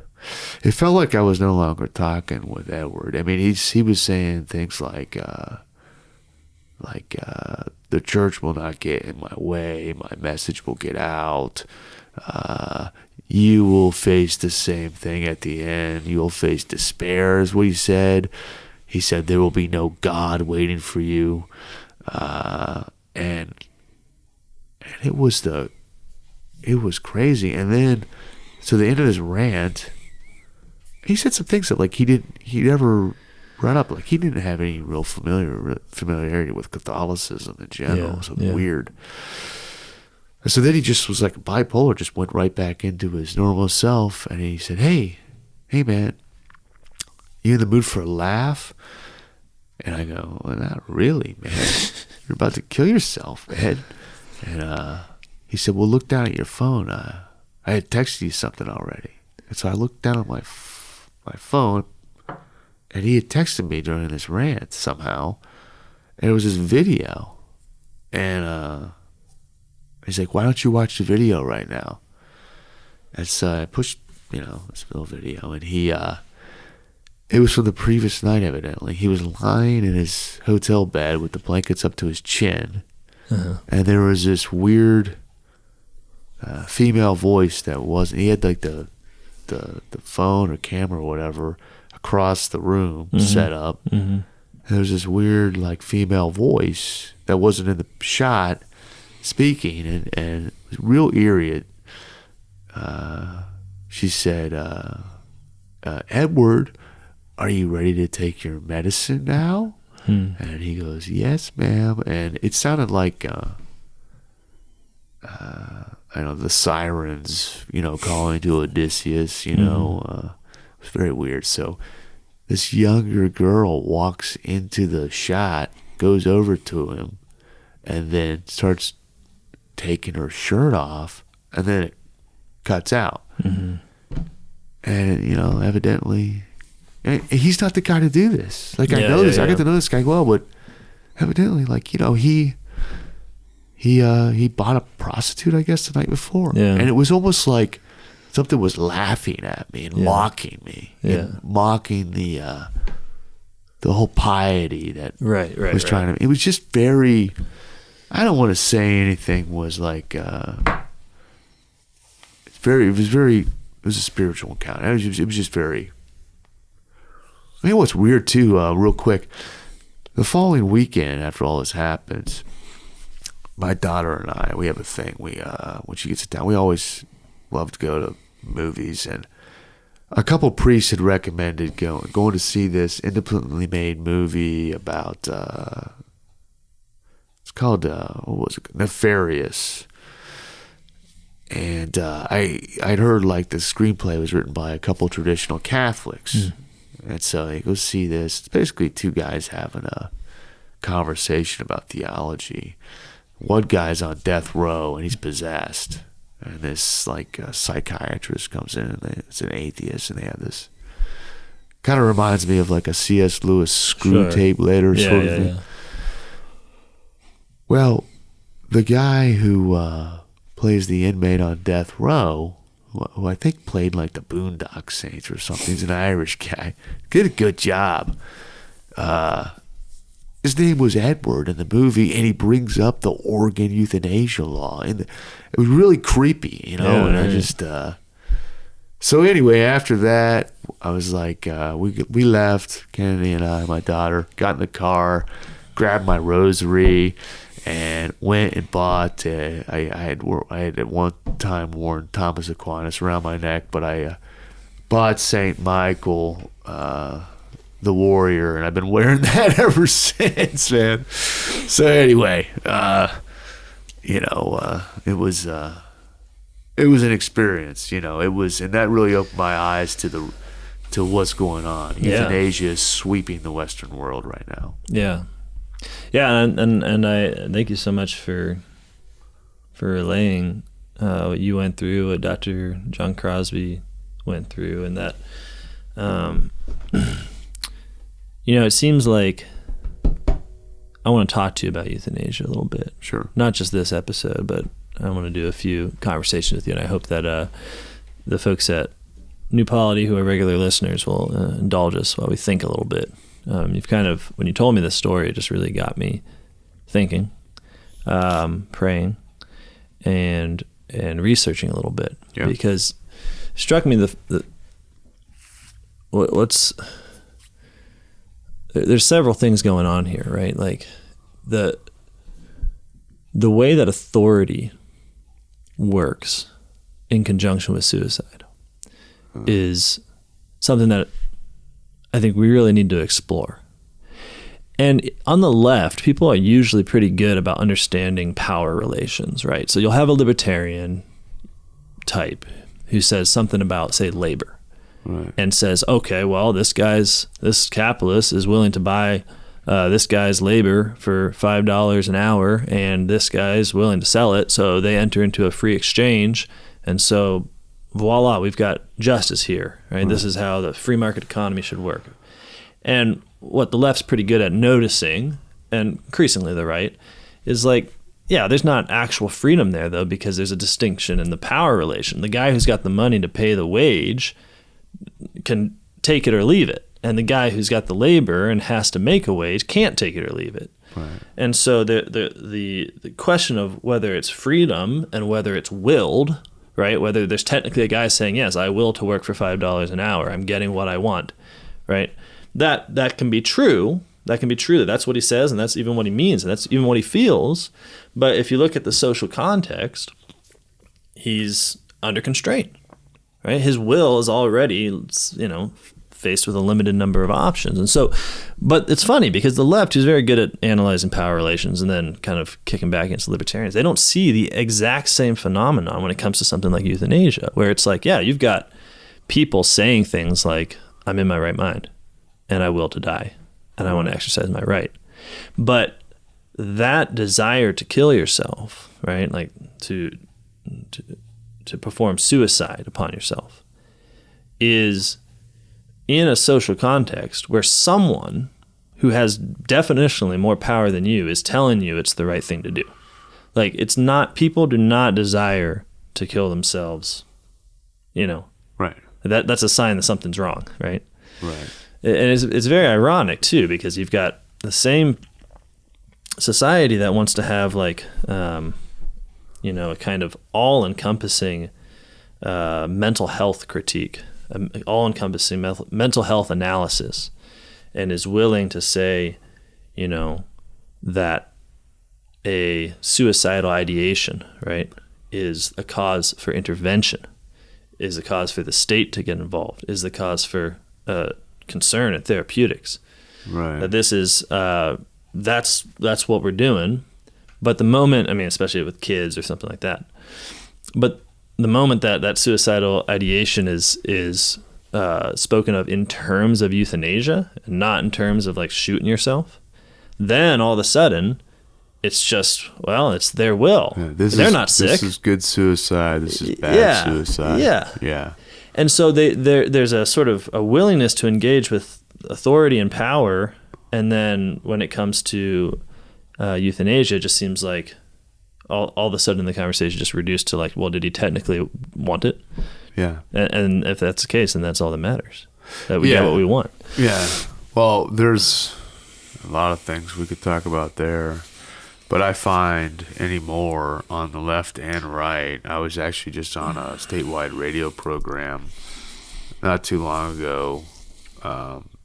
It felt like I was no longer talking with Edward. He was saying things like the church will not get in my way, my message will get out. you will face the same thing at the end. You will face despair, is what he said. He said there will be no God waiting for you. And it was crazy. And then, so the end of his rant, he said some things that, like, he never brought up. Like, he didn't have any real familiarity with Catholicism in general. Something weird. And so then he just was like bipolar, just went right back into his normal self. And he said, hey man, you in the mood for a laugh? And I go, well, not really, man. You're about to kill yourself, man. And he said, well, look down at your phone. I had texted you something already. And so I looked down at my phone, and he had texted me during this rant somehow. And it was this video. And he's like, why don't you watch the video right now? And so I pushed, this little video, and he, it was from the previous night, evidently. He was lying in his hotel bed with the blankets up to his chin, and there was this weird female voice that wasn't, he had like the phone or camera or whatever across the room set up. And there was this weird, like, female voice that wasn't in the shot speaking, and it was real eerie. She said, Edward, are you ready to take your medicine now? And he goes, yes, ma'am. And it sounded like, I don't know, the sirens, calling to Odysseus, it was very weird. So this younger girl walks into the shot, goes over to him, and then starts taking her shirt off, and then it cuts out. And, evidently, and he's not the guy to do this. Like, I know this. I got to know this guy well, but evidently, like, he bought a prostitute, I guess, the night before. And it was almost like something was laughing at me and mocking me. And mocking the whole piety that was trying to... It was just very... I don't want to say anything was like... It was a spiritual encounter. It was just very... I mean, what's weird too, real quick, the following weekend after all this happens, my daughter and I, we have a thing. We when she gets it down, we always love to go to movies, and a couple priests had recommended going to see this independently made movie about it's called what was it? Nefarious. And I'd heard, like, the screenplay was written by a couple traditional Catholics. And so I go see this. It's basically two guys having a conversation about theology. One guy's on death row, and he's possessed. And this, like, psychiatrist comes in, and it's an atheist, and they have this... Kind of reminds me of, like, a C.S. Lewis screw tape letter sort of thing. Well, the guy who plays the inmate on death row, who I think played, like, the Boondock Saints or something, he's an Irish guy, did a good job. His name was Edward in the movie, and he brings up the Oregon euthanasia law, and it was really creepy, I just... So anyway, after that, I was like, we left, Kennedy and I, my daughter, got in the car, grabbed my rosary, and went and bought. I had at one time worn Thomas Aquinas around my neck, but I bought Saint Michael, the Warrior, and I've been wearing that ever since, man. So anyway, it was an experience. It was, and that really opened my eyes to what's going on. Euthanasia is sweeping the Western world right now. And I thank you so much for relaying what you went through, what Dr. John Crosby went through, and that it seems like I want to talk to you about euthanasia a little bit. Sure. Not just this episode, but I want to do a few conversations with you, and I hope that the folks at New Polity, who are regular listeners, will indulge us while we think a little bit. You've kind of, when you told me this story, it just really got me thinking, praying, and researching a little bit. Yeah. Because struck me there's several things going on here, right? Like the way that authority works in conjunction with suicide is something that I think we really need to explore. And on the left, people are usually pretty good about understanding power relations, right? So you'll have a libertarian type who says something about, say, labor, right, and says, okay, well, this capitalist is willing to buy this guy's labor for $5 an hour, and this guy's willing to sell it, so they enter into a free exchange, and so voila, we've got justice here, right? This is how the free market economy should work. And what the left's pretty good at noticing, and increasingly the right, is like, yeah, there's not actual freedom there, though, because there's a distinction in the power relation. The guy who's got the money to pay the wage can take it or leave it. And the guy who's got the labor and has to make a wage can't take it or leave it. Right. And so the question of whether it's freedom and whether it's willed, right? Whether there's technically a guy saying, yes, I will to work for $5 an hour. I'm getting what I want, right? That can be true. That can be true. That's what he says, and that's even what he means, and that's even what he feels. But if you look at the social context, he's under constraint, right? His will is already, faced with a limited number of options. And so, but it's funny because the left, who's very good at analyzing power relations and then kind of kicking back against libertarians, they don't see the exact same phenomenon when it comes to something like euthanasia, where it's like, yeah, you've got people saying things like, I'm in my right mind and I will to die and I want to exercise my right. But that desire to kill yourself, right, like to perform suicide upon yourself, is in a social context where someone who has definitionally more power than you is telling you it's the right thing to do. Like, it's not, people do not desire to kill themselves, Right. That's a sign that something's wrong, right? Right. And it's very ironic, too, because you've got the same society that wants to have, like, a kind of all-encompassing mental health critique, all-encompassing mental health analysis, and is willing to say, that a suicidal ideation, right, is a cause for intervention, is a cause for the state to get involved, is the cause for concern at therapeutics. Right. That this is that's what we're doing. But the moment, especially with kids or something like that, but the moment that suicidal ideation is spoken of in terms of euthanasia and not in terms of like shooting yourself, then all of a sudden it's just, well, it's their will. Yeah, they're not sick. This is good suicide. This is bad suicide. Yeah. Yeah. And so there's a sort of a willingness to engage with authority and power, and then when it comes to euthanasia, it just seems like all of a sudden the conversation just reduced to like, well, did he technically want it? Yeah. And if that's the case, then that's all that matters, that we get what we want. Yeah. Well, there's a lot of things we could talk about there, but I find anymore on the left and right. I was actually just on a statewide radio program not too long ago,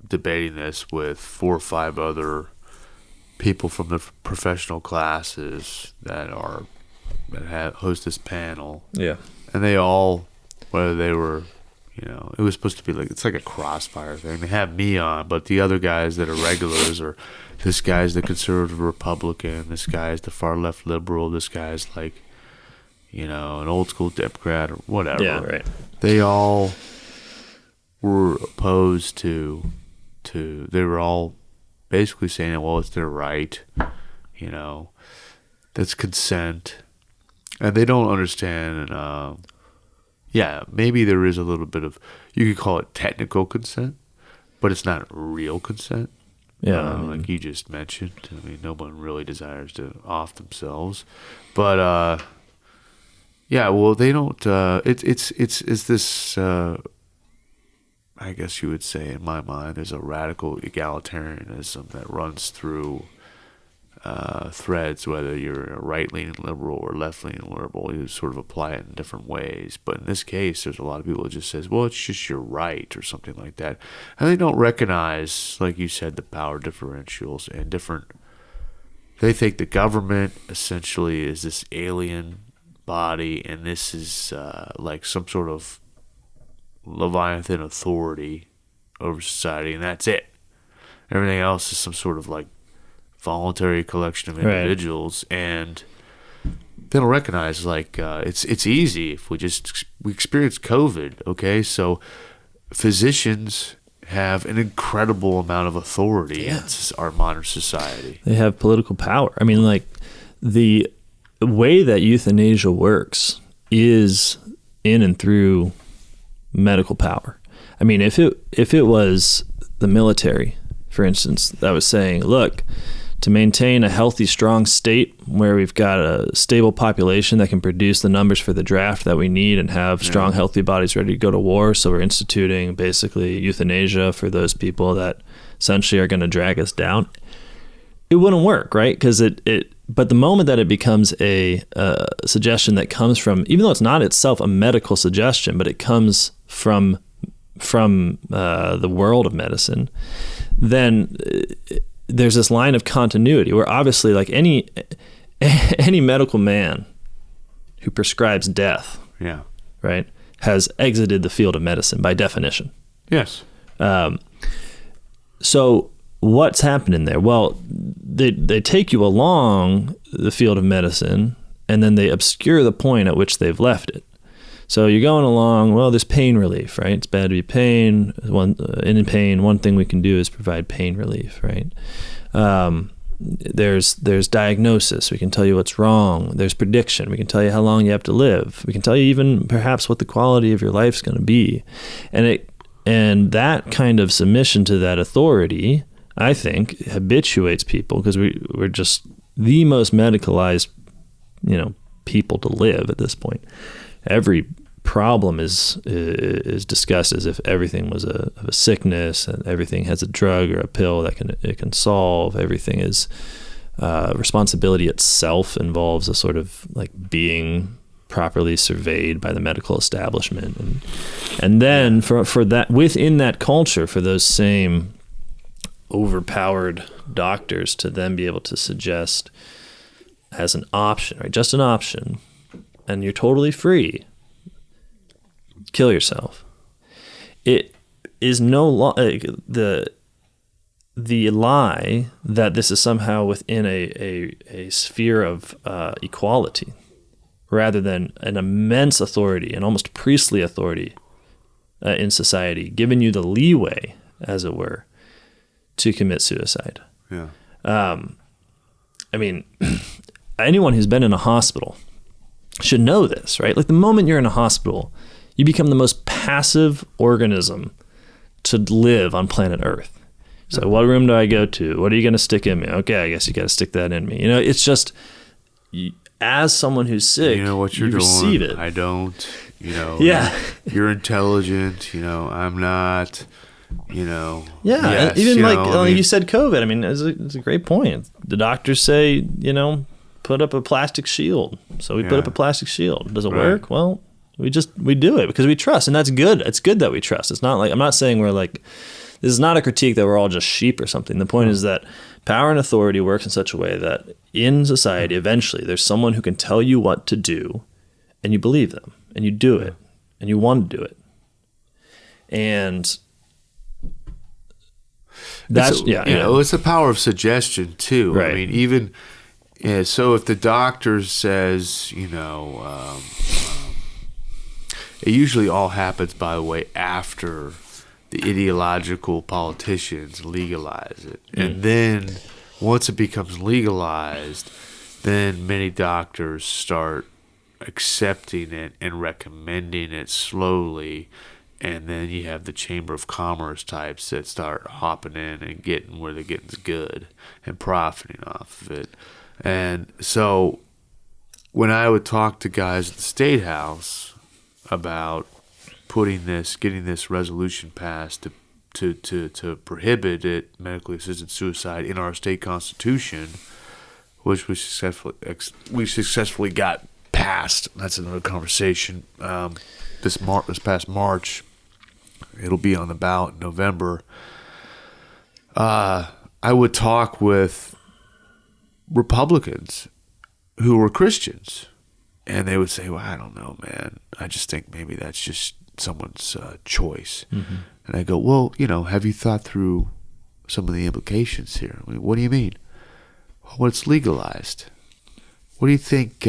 debating this with 4 or 5 other people from the professional classes that host this panel. Yeah. And they all, whether they were, it was supposed to be like, it's like a crossfire thing. They have me on, but the other guys that are regulars are, this guy's the conservative Republican, this guy's the far left liberal, this guy's like, an old school Democrat or whatever. Yeah, right. They all were opposed to they were all basically saying, well, it's their right, that's consent. And they don't understand, maybe there is a little bit of, you could call it technical consent, but it's not real consent. Yeah. Like you just mentioned, no one really desires to off themselves. But, well, they don't, it's this, I guess you would say, in my mind, there's a radical egalitarianism that runs through threads, whether you're a right-leaning liberal or left-leaning liberal. You sort of apply it in different ways. But in this case, there's a lot of people that just says, well, it's just your right or something like that. And they don't recognize, like you said, the power differentials and different. They think the government essentially is this alien body, and this is like some sort of Leviathan authority over society, and that's it. Everything else is some sort of like voluntary collection of individuals, and they don't recognize like it's easy if we experience COVID. Okay, so physicians have an incredible amount of authority in our modern society. They have political power. I mean, like the way that euthanasia works is in and through medical power. I mean, if it was the military, for instance, that was saying, look, to maintain a healthy, strong state where we've got a stable population that can produce the numbers for the draft that we need and have strong, healthy bodies ready to go to war. So we're instituting basically euthanasia for those people that essentially are going to drag us down. It wouldn't work, right? Because but the moment that it becomes a suggestion that comes from, even though it's not itself a medical suggestion, but it comes from the world of medicine, then there's this line of continuity where obviously like any medical man who prescribes death, right, has exited the field of medicine by definition. Yes. So what's happening there? Well, they take you along the field of medicine and then they obscure the point at which they've left it. So you're going along, well, there's pain relief, right? It's bad to be in pain. One thing we can do is provide pain relief, right? There's diagnosis. We can tell you what's wrong. There's prediction. We can tell you how long you have to live. We can tell you even perhaps what the quality of your life's going to be. And that kind of submission to that authority, I think, habituates people because we're just the most medicalized, people to live at this point. Every problem is discussed as if everything was a sickness, and everything has a drug or a pill that it can solve. Everything is responsibility itself involves a sort of like being properly surveyed by the medical establishment, and then for that within that culture, for those same overpowered doctors to then be able to suggest as an option, right, just an option, and you're totally free, kill yourself. It is the lie that this is somehow within a sphere of equality, rather than an immense authority, an almost priestly authority in society, giving you the leeway, as it were, to commit suicide. Yeah. I mean, anyone who's been in a hospital should know this, right? Like the moment you're in a hospital, you become the most passive organism to live on planet Earth. So what room do I go to? What are you going to stick in me? Okay, I guess you got to stick that in me. It's just, as someone who's sick, you know what you're doing. Receive it. I don't, Yeah. You're intelligent, I'm not, Yeah, yes, even like you said, COVID. I mean, it's a great point. The doctors say, put up a plastic shield. So we put up a plastic shield. Does it work? Well, we do it because we trust, and that's good. It's good that we trust. It's not like, I'm not saying we're like, this is not a critique that we're all just sheep or something. The point is that power and authority works in such a way that in society, eventually, there's someone who can tell you what to do, and you believe them, and you do it, and you want to do it. And that's, it's the power of suggestion too. Right. I mean, even so, if the doctor says, it usually all happens, by the way, after the ideological politicians legalize it, and then once it becomes legalized, then many doctors start accepting it and recommending it slowly. And then you have the Chamber of Commerce types that start hopping in and getting where the getting's good and profiting off of it. And so when I would talk to guys at the State House about getting this resolution passed to prohibit medically assisted suicide in our state constitution, which we successfully got passed. That's another conversation. This past March, it'll be on the ballot in November. I would talk with Republicans who were Christians, and they would say, well, I don't know, man. I just think maybe that's just someone's choice. Mm-hmm. And I go, well, have you thought through some of the implications here? I mean, what do you mean? Well, it's legalized. What do you think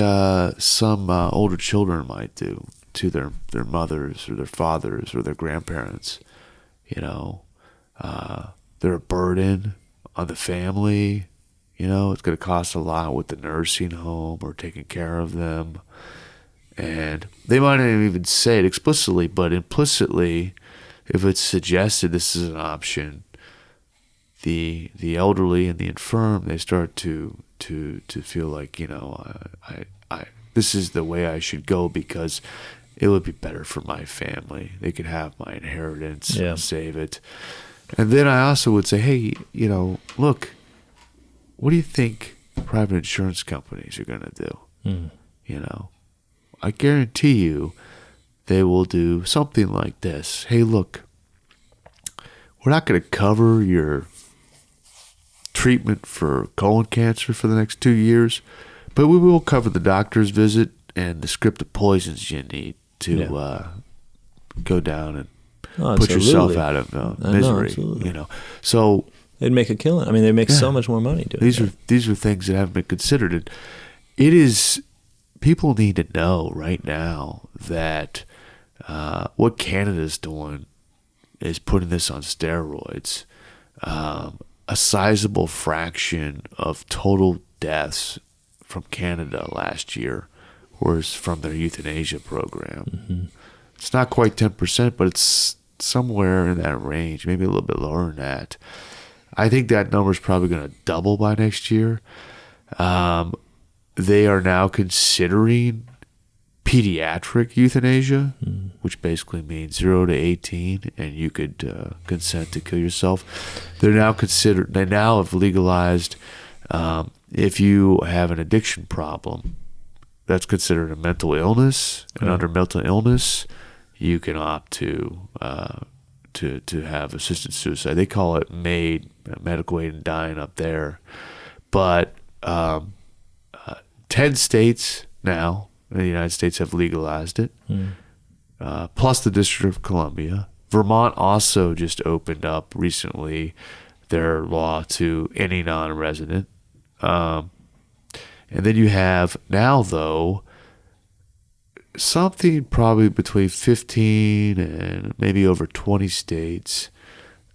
some older children might do to their mothers or their fathers or their grandparents? They're a burden on the family. It's going to cost a lot with the nursing home or taking care of them. And they might not even say it explicitly, but implicitly, if it's suggested this is an option, the elderly and the infirm, they start to feel like, I this is the way I should go because it would be better for my family. They could have my inheritance and save it. And then I also would say, hey, look, what do you think private insurance companies are going to do? I guarantee you they will do something like this. Hey, look, we're not going to cover your treatment for colon cancer for the next 2 years, but we will cover the doctor's visit and the script of poisons you need to go down and put yourself out of misery. So they'd make a killing. I mean, they make so much more money doing these are things that haven't been considered. And it is, people need to know right now that what Canada's doing is putting this on steroids. A sizable fraction of total deaths from Canada last year was from their euthanasia program. Mm-hmm. It's not quite 10%, but it's somewhere in that range, maybe a little bit lower than that. I think that number is probably going to double by next year. They are now considering pediatric euthanasia, which basically means 0 to 18, and you could consent to kill yourself. They now have legalized if you have an addiction problem, that's considered a mental illness, and under mental illness, you can opt to have assisted suicide. They call it MAID, medical aid in dying up there, but 10 states now in the United States have legalized it, plus the District of Columbia. Vermont also just opened up recently their law to any non-resident. And then you have now, though, something probably between 15 and maybe over 20 states,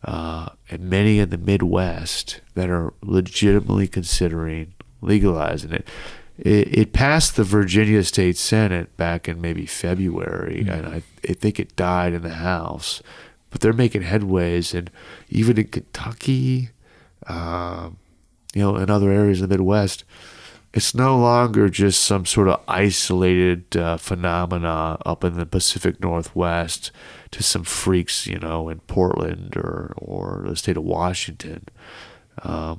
and many in the Midwest that are legitimately considering legalizing it. It passed the Virginia State Senate back in maybe February, and I think it died in the House. But they're making headways, and even in Kentucky, in other areas of the Midwest, it's no longer just some sort of isolated phenomena up in the Pacific Northwest to some freaks, in Portland or the state of Washington. The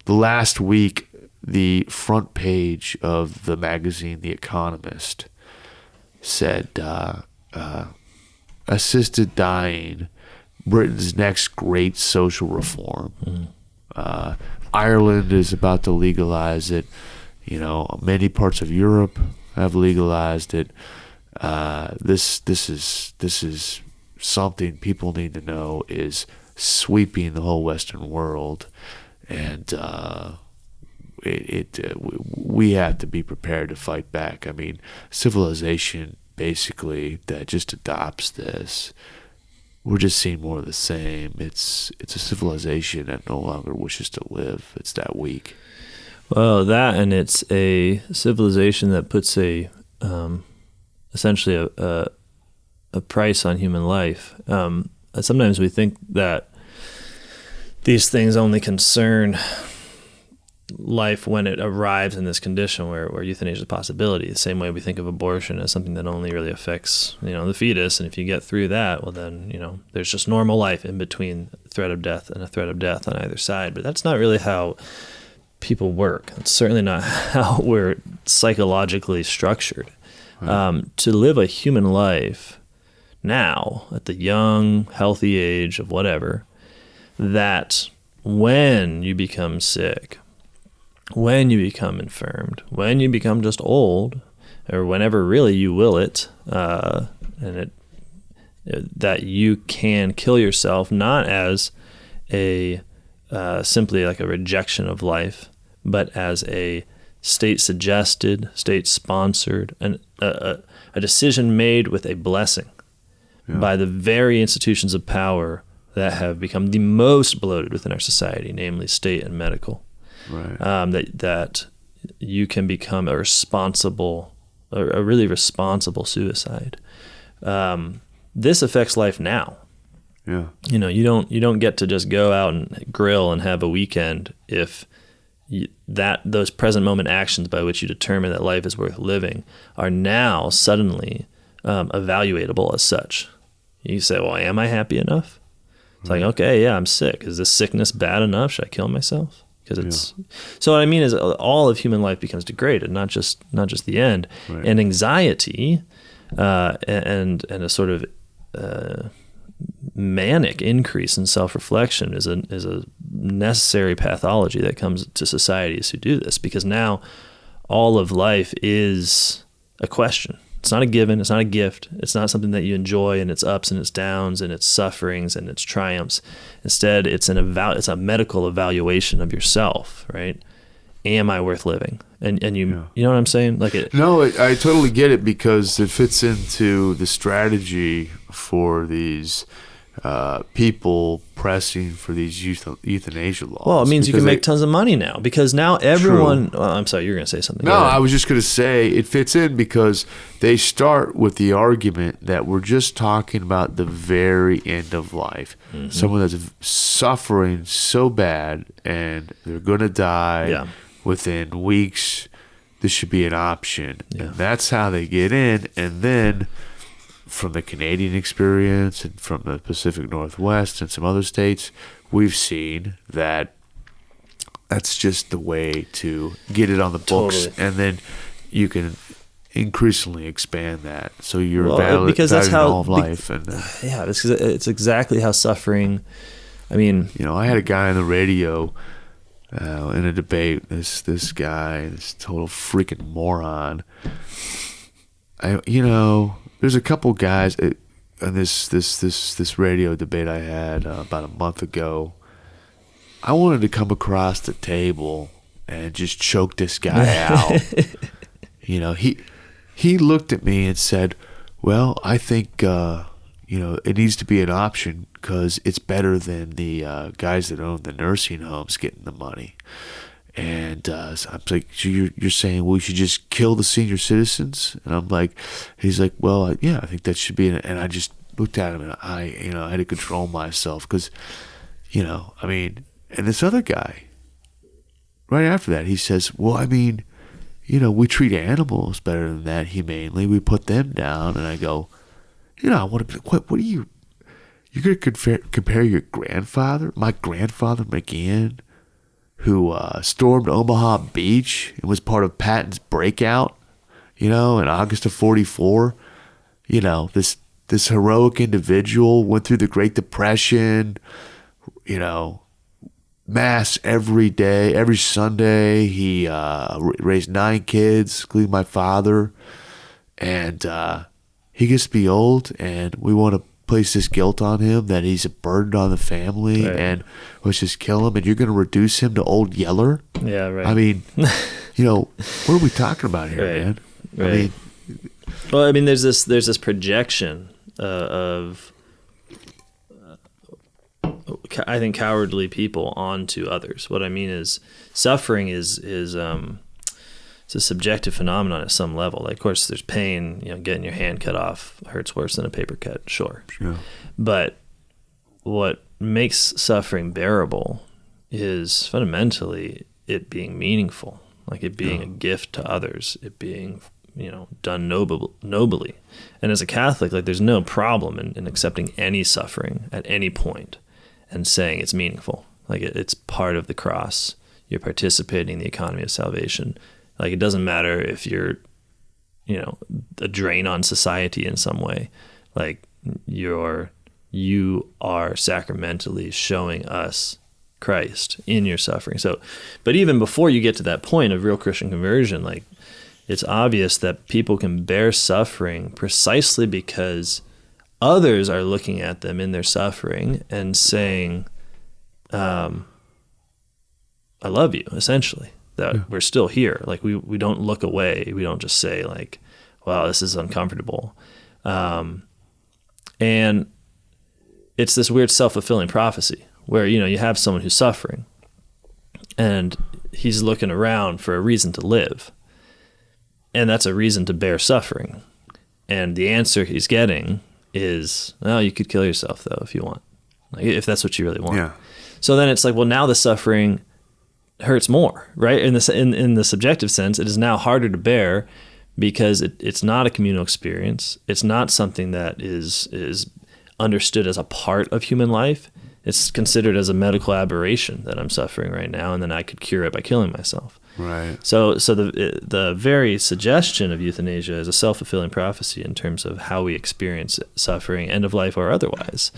last week, the front page of the magazine, The Economist, said, assisted dying, Britain's next great social reform. Ireland is about to legalize it. Many parts of Europe have legalized it. This is something people need to know is sweeping the whole Western world, and we have to be prepared to fight back. I mean, civilization basically that just adopts this, we're just seeing more of the same. It's a civilization that no longer wishes to live. It's that weak. Well, that, and it's a civilization that puts essentially a price on human life. Sometimes we think that these things only concern life when it arrives in this condition where euthanasia is a possibility. The same way we think of abortion as something that only really affects, the fetus. And if you get through that, well then, there's just normal life in between threat of death and a threat of death on either side. But that's not really how people work. It's certainly not how we're psychologically structured. Right. To live a human life now, at the young, healthy age of whatever, that when you become sick, when you become infirmed, when you become just old, or whenever really you will it, that you can kill yourself, not as a simply like a rejection of life, but as a state-suggested, state-sponsored, and a decision made with a blessing by the very institutions of power that have become the most bloated within our society, namely state and medical. Right. That you can become a really responsible suicide. This affects life now. Yeah. You don't get to just go out and grill and have a weekend if those present moment actions by which you determine that life is worth living are now suddenly evaluatable as such. You say, well, am I happy enough? It's like, okay, yeah, I'm sick. Is this sickness bad enough? Should I kill myself? Because so what I mean is all of human life becomes degraded, not just the end. Right. And anxiety and a sort of manic increase in self-reflection is a necessary pathology that comes to societies who do this, because now all of life is a question. It's not a given. It's not a gift. It's not something that you enjoy in its ups and its downs and its sufferings and its triumphs. Instead, it's a medical evaluation of yourself, right? Am I worth living? And you know what I'm saying? No, I totally get it, because it fits into the strategy for these people pressing for these euthanasia laws. Well, it means you can make tons of money now, because now everyone... Well, I'm sorry, you were going to say something. No, I was just going to say it fits in because they start with the argument that we're just talking about the very end of life. Mm-hmm. Someone that's suffering so bad and they're going to die within weeks. This should be an option. Yeah. And that's how they get in. And then from the Canadian experience and from the Pacific Northwest and some other states, we've seen that that's just the way to get it on the books. Totally. And then you can increasingly expand that. So you're evaluating all of life. It's exactly how suffering, I mean... I had a guy on the radio in a debate, this guy, this total freaking moron. There's a couple guys in this radio debate I had about a month ago. I wanted to come across the table and just choke this guy out. He looked at me and said, "Well, I think it needs to be an option because it's better than the guys that own the nursing homes getting the money." And so I'm like, so you're saying we should just kill the senior citizens? And I'm like, he's like, well, I think that should be. And I just looked at him and I had to control myself because, and this other guy, right after that, he says, well, we treat animals better than that humanely. We put them down. And I go, I want to. What are you? You're going to compare your grandfather, my grandfather McGeehan, who stormed Omaha Beach and was part of Patton's breakout, in August of '44. This heroic individual went through the Great Depression, mass every day, every Sunday. He raised 9 kids, including my father. And he gets to be old, and we want to place this guilt on him that he's a burden on the family, and let's just kill him. And you're going to reduce him to old Yeller? Yeah, right. What are we talking about here, man? Right. There's this projection of I think cowardly people onto others. What I mean is suffering is it's a subjective phenomenon at some level. Like, of course, there's pain. Getting your hand cut off hurts worse than a paper cut. Sure. But what makes suffering bearable is fundamentally it being meaningful, like it being a gift to others, it being done nobly. And as a Catholic, like there's no problem in accepting any suffering at any point and saying it's meaningful. Like it's part of the cross. you're participating in the economy of salvation. Like, it doesn't matter if you're, a drain on society in some way. Like, you are sacramentally showing us Christ in your suffering. So, but even before you get to that point of real Christian conversion, like, it's obvious that people can bear suffering precisely because others are looking at them in their suffering and saying, I love you, essentially, that we're still here. Like, we don't look away. We don't just say, like, wow, this is uncomfortable. And it's this weird self-fulfilling prophecy where, you have someone who's suffering and he's looking around for a reason to live. And that's a reason to bear suffering. And the answer he's getting is, oh, you could kill yourself, though, if you want, like, if that's what you really want. Yeah. So then it's like, well, now the suffering hurts more, right? In the subjective sense, it is now harder to bear because it's not a communal experience. It's not something that is understood as a part of human life. It's considered as a medical aberration that I'm suffering right now, and then I could cure it by killing myself. Right. So the very suggestion of euthanasia is a self-fulfilling prophecy in terms of how we experience suffering, end of life or otherwise,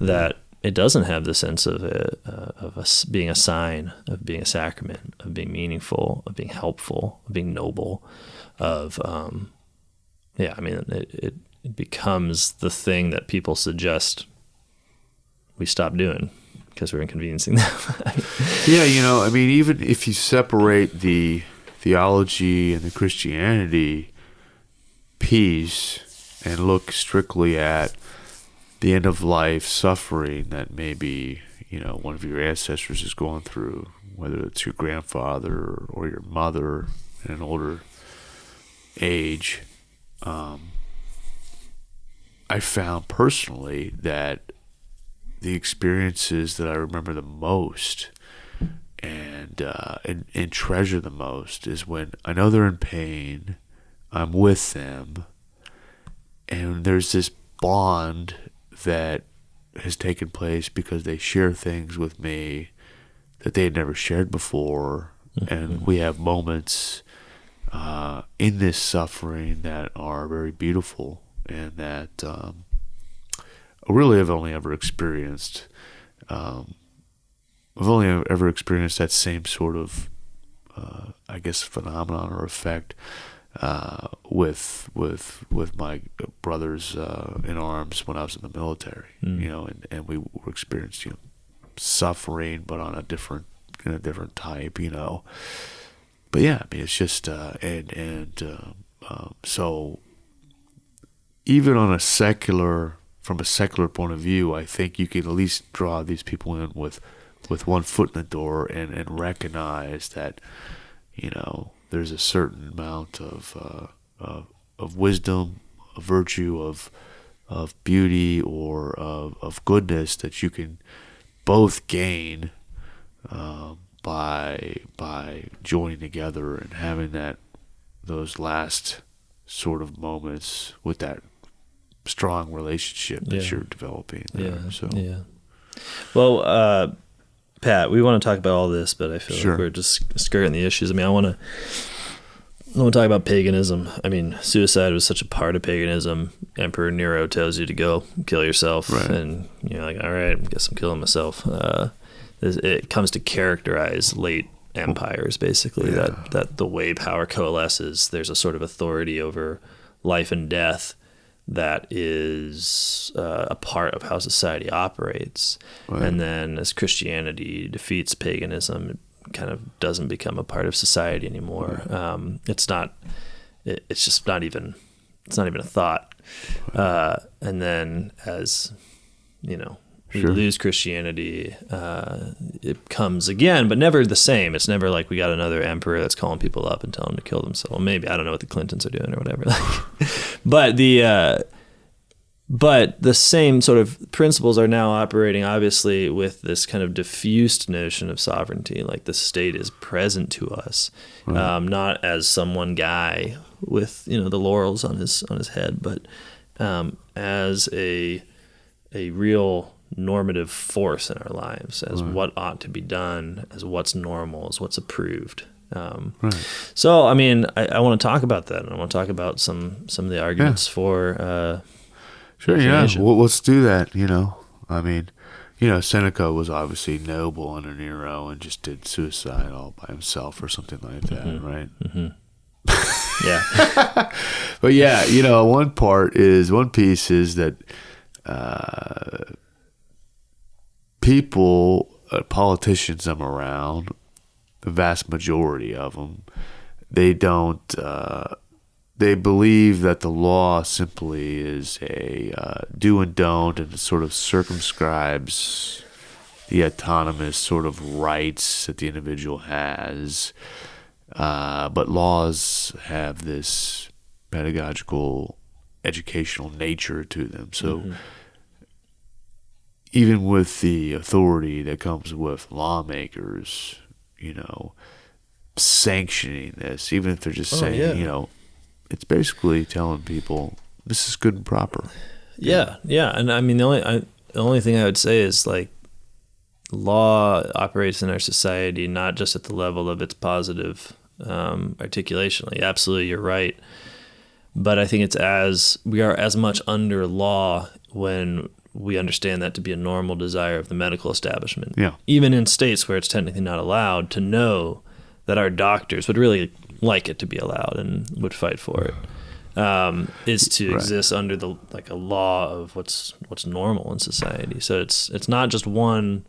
that it doesn't have the sense of us being a sign, of being a sacrament, of being meaningful, of being helpful, of being noble, it becomes the thing that people suggest we stop doing because we're inconveniencing them. Yeah, even if you separate the theology and the Christianity piece and look strictly at the end of life suffering that maybe, one of your ancestors is going through, whether it's your grandfather or your mother in an older age, I found personally that the experiences that I remember the most and treasure the most is when I know they're in pain, I'm with them, and there's this bond that has taken place because they share things with me that they had never shared before, and we have moments in this suffering that are very beautiful and that I really have only ever experienced. I've only ever experienced that same sort of, phenomenon or effect with my brothers in arms when I was in the military. And we were experiencing suffering, but on a different type. But yeah, I mean, it's just so even on from a secular point of view, I think you can at least draw these people in with one foot in the door and recognize that, there's a certain amount of wisdom, of virtue, of beauty, or of goodness that you can both gain by joining together and having those last sort of moments with that strong relationship that you're developing there. Well, Pat, we want to talk about all this, but I feel like we're just skirting the issues. I mean, I want to talk about paganism. I mean, suicide was such a part of paganism. Emperor Nero tells you to go kill yourself, and you're like, all right, I guess I'm killing myself. It comes to characterize late empires, basically, that the way power coalesces, there's a sort of authority over life and death that is a part of how society operates. And then as Christianity defeats paganism, it kind of doesn't become a part of society anymore. It's just not even a thought. And then as, we lose Christianity, it comes again, but never the same. It's never like we got another emperor that's calling people up and telling them to kill themselves. Well, maybe, I don't know what the Clintons are doing or whatever. But the same sort of principles are now operating, obviously, with this kind of diffused notion of sovereignty. Like, the state is present to us, not as some one guy with the laurels on his head, but as a real normative force in our lives, as what ought to be done, as what's normal, as what's approved. So, I mean, I want to talk about that, and I want to talk about some of the arguments for sure, euthanasia. Well, let's do that. I mean, Seneca was obviously noble under Nero and just did suicide all by himself or something like that, right? Yeah. But yeah, one piece is that people, politicians I'm around, the vast majority of them, they believe that the law simply is a do and don't, and it sort of circumscribes the autonomous sort of rights that the individual has. But laws have this pedagogical, educational nature to them. So even with the authority that comes with lawmakers, sanctioning this, even if they're just saying, it's basically telling people this is good and proper. Yeah. And I mean, the only thing I would say is, like, law operates in our society not just at the level of its positive articulation. Like, absolutely, you're right. But I think we are as much under law when we understand that to be a normal desire of the medical establishment. Yeah. Even in states where it's technically not allowed, to know that our doctors would really like it to be allowed and would fight for it, is to exist under a law of what's normal in society. So it's not just one,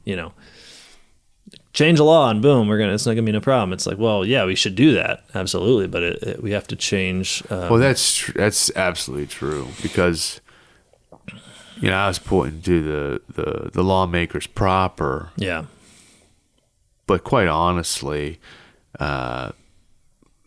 change the law and boom, it's not gonna be no problem. It's like, well, yeah, we should do that, absolutely, but we have to change. Well, that's absolutely true, because I was pointing to the lawmakers proper. Yeah. But quite honestly,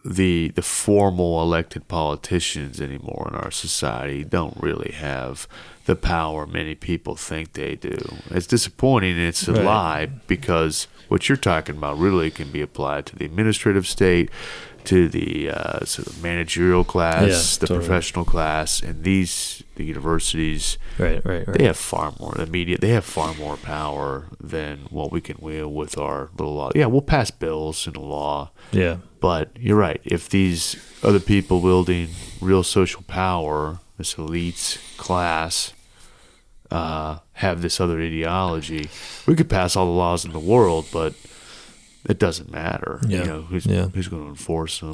the formal elected politicians anymore in our society don't really have the power many people think they do. It's disappointing, and it's a lie, because what you're talking about really can be applied to the administrative state, to the sort of managerial class, professional class, and the universities. Right. They have far more They have far more power than what we can wield with our little law. Yeah, we'll pass bills into law. Yeah. But you're right. If these other people wielding real social power, this elite class, have this other ideology, we could pass all the laws in the world, but it doesn't matter. Who's going to enforce them?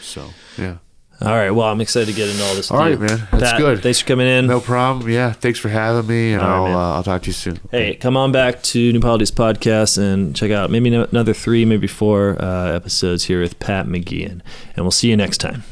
So yeah. All right. Well, I'm excited to get into all this. All right, man. That's good. Thanks for coming in. No problem. Yeah. Thanks for having me, and I'll talk to you soon. Hey, come on back to New Polities Podcast and check out maybe another 3, maybe 4 episodes here with Pat McGeehan, and we'll see you next time.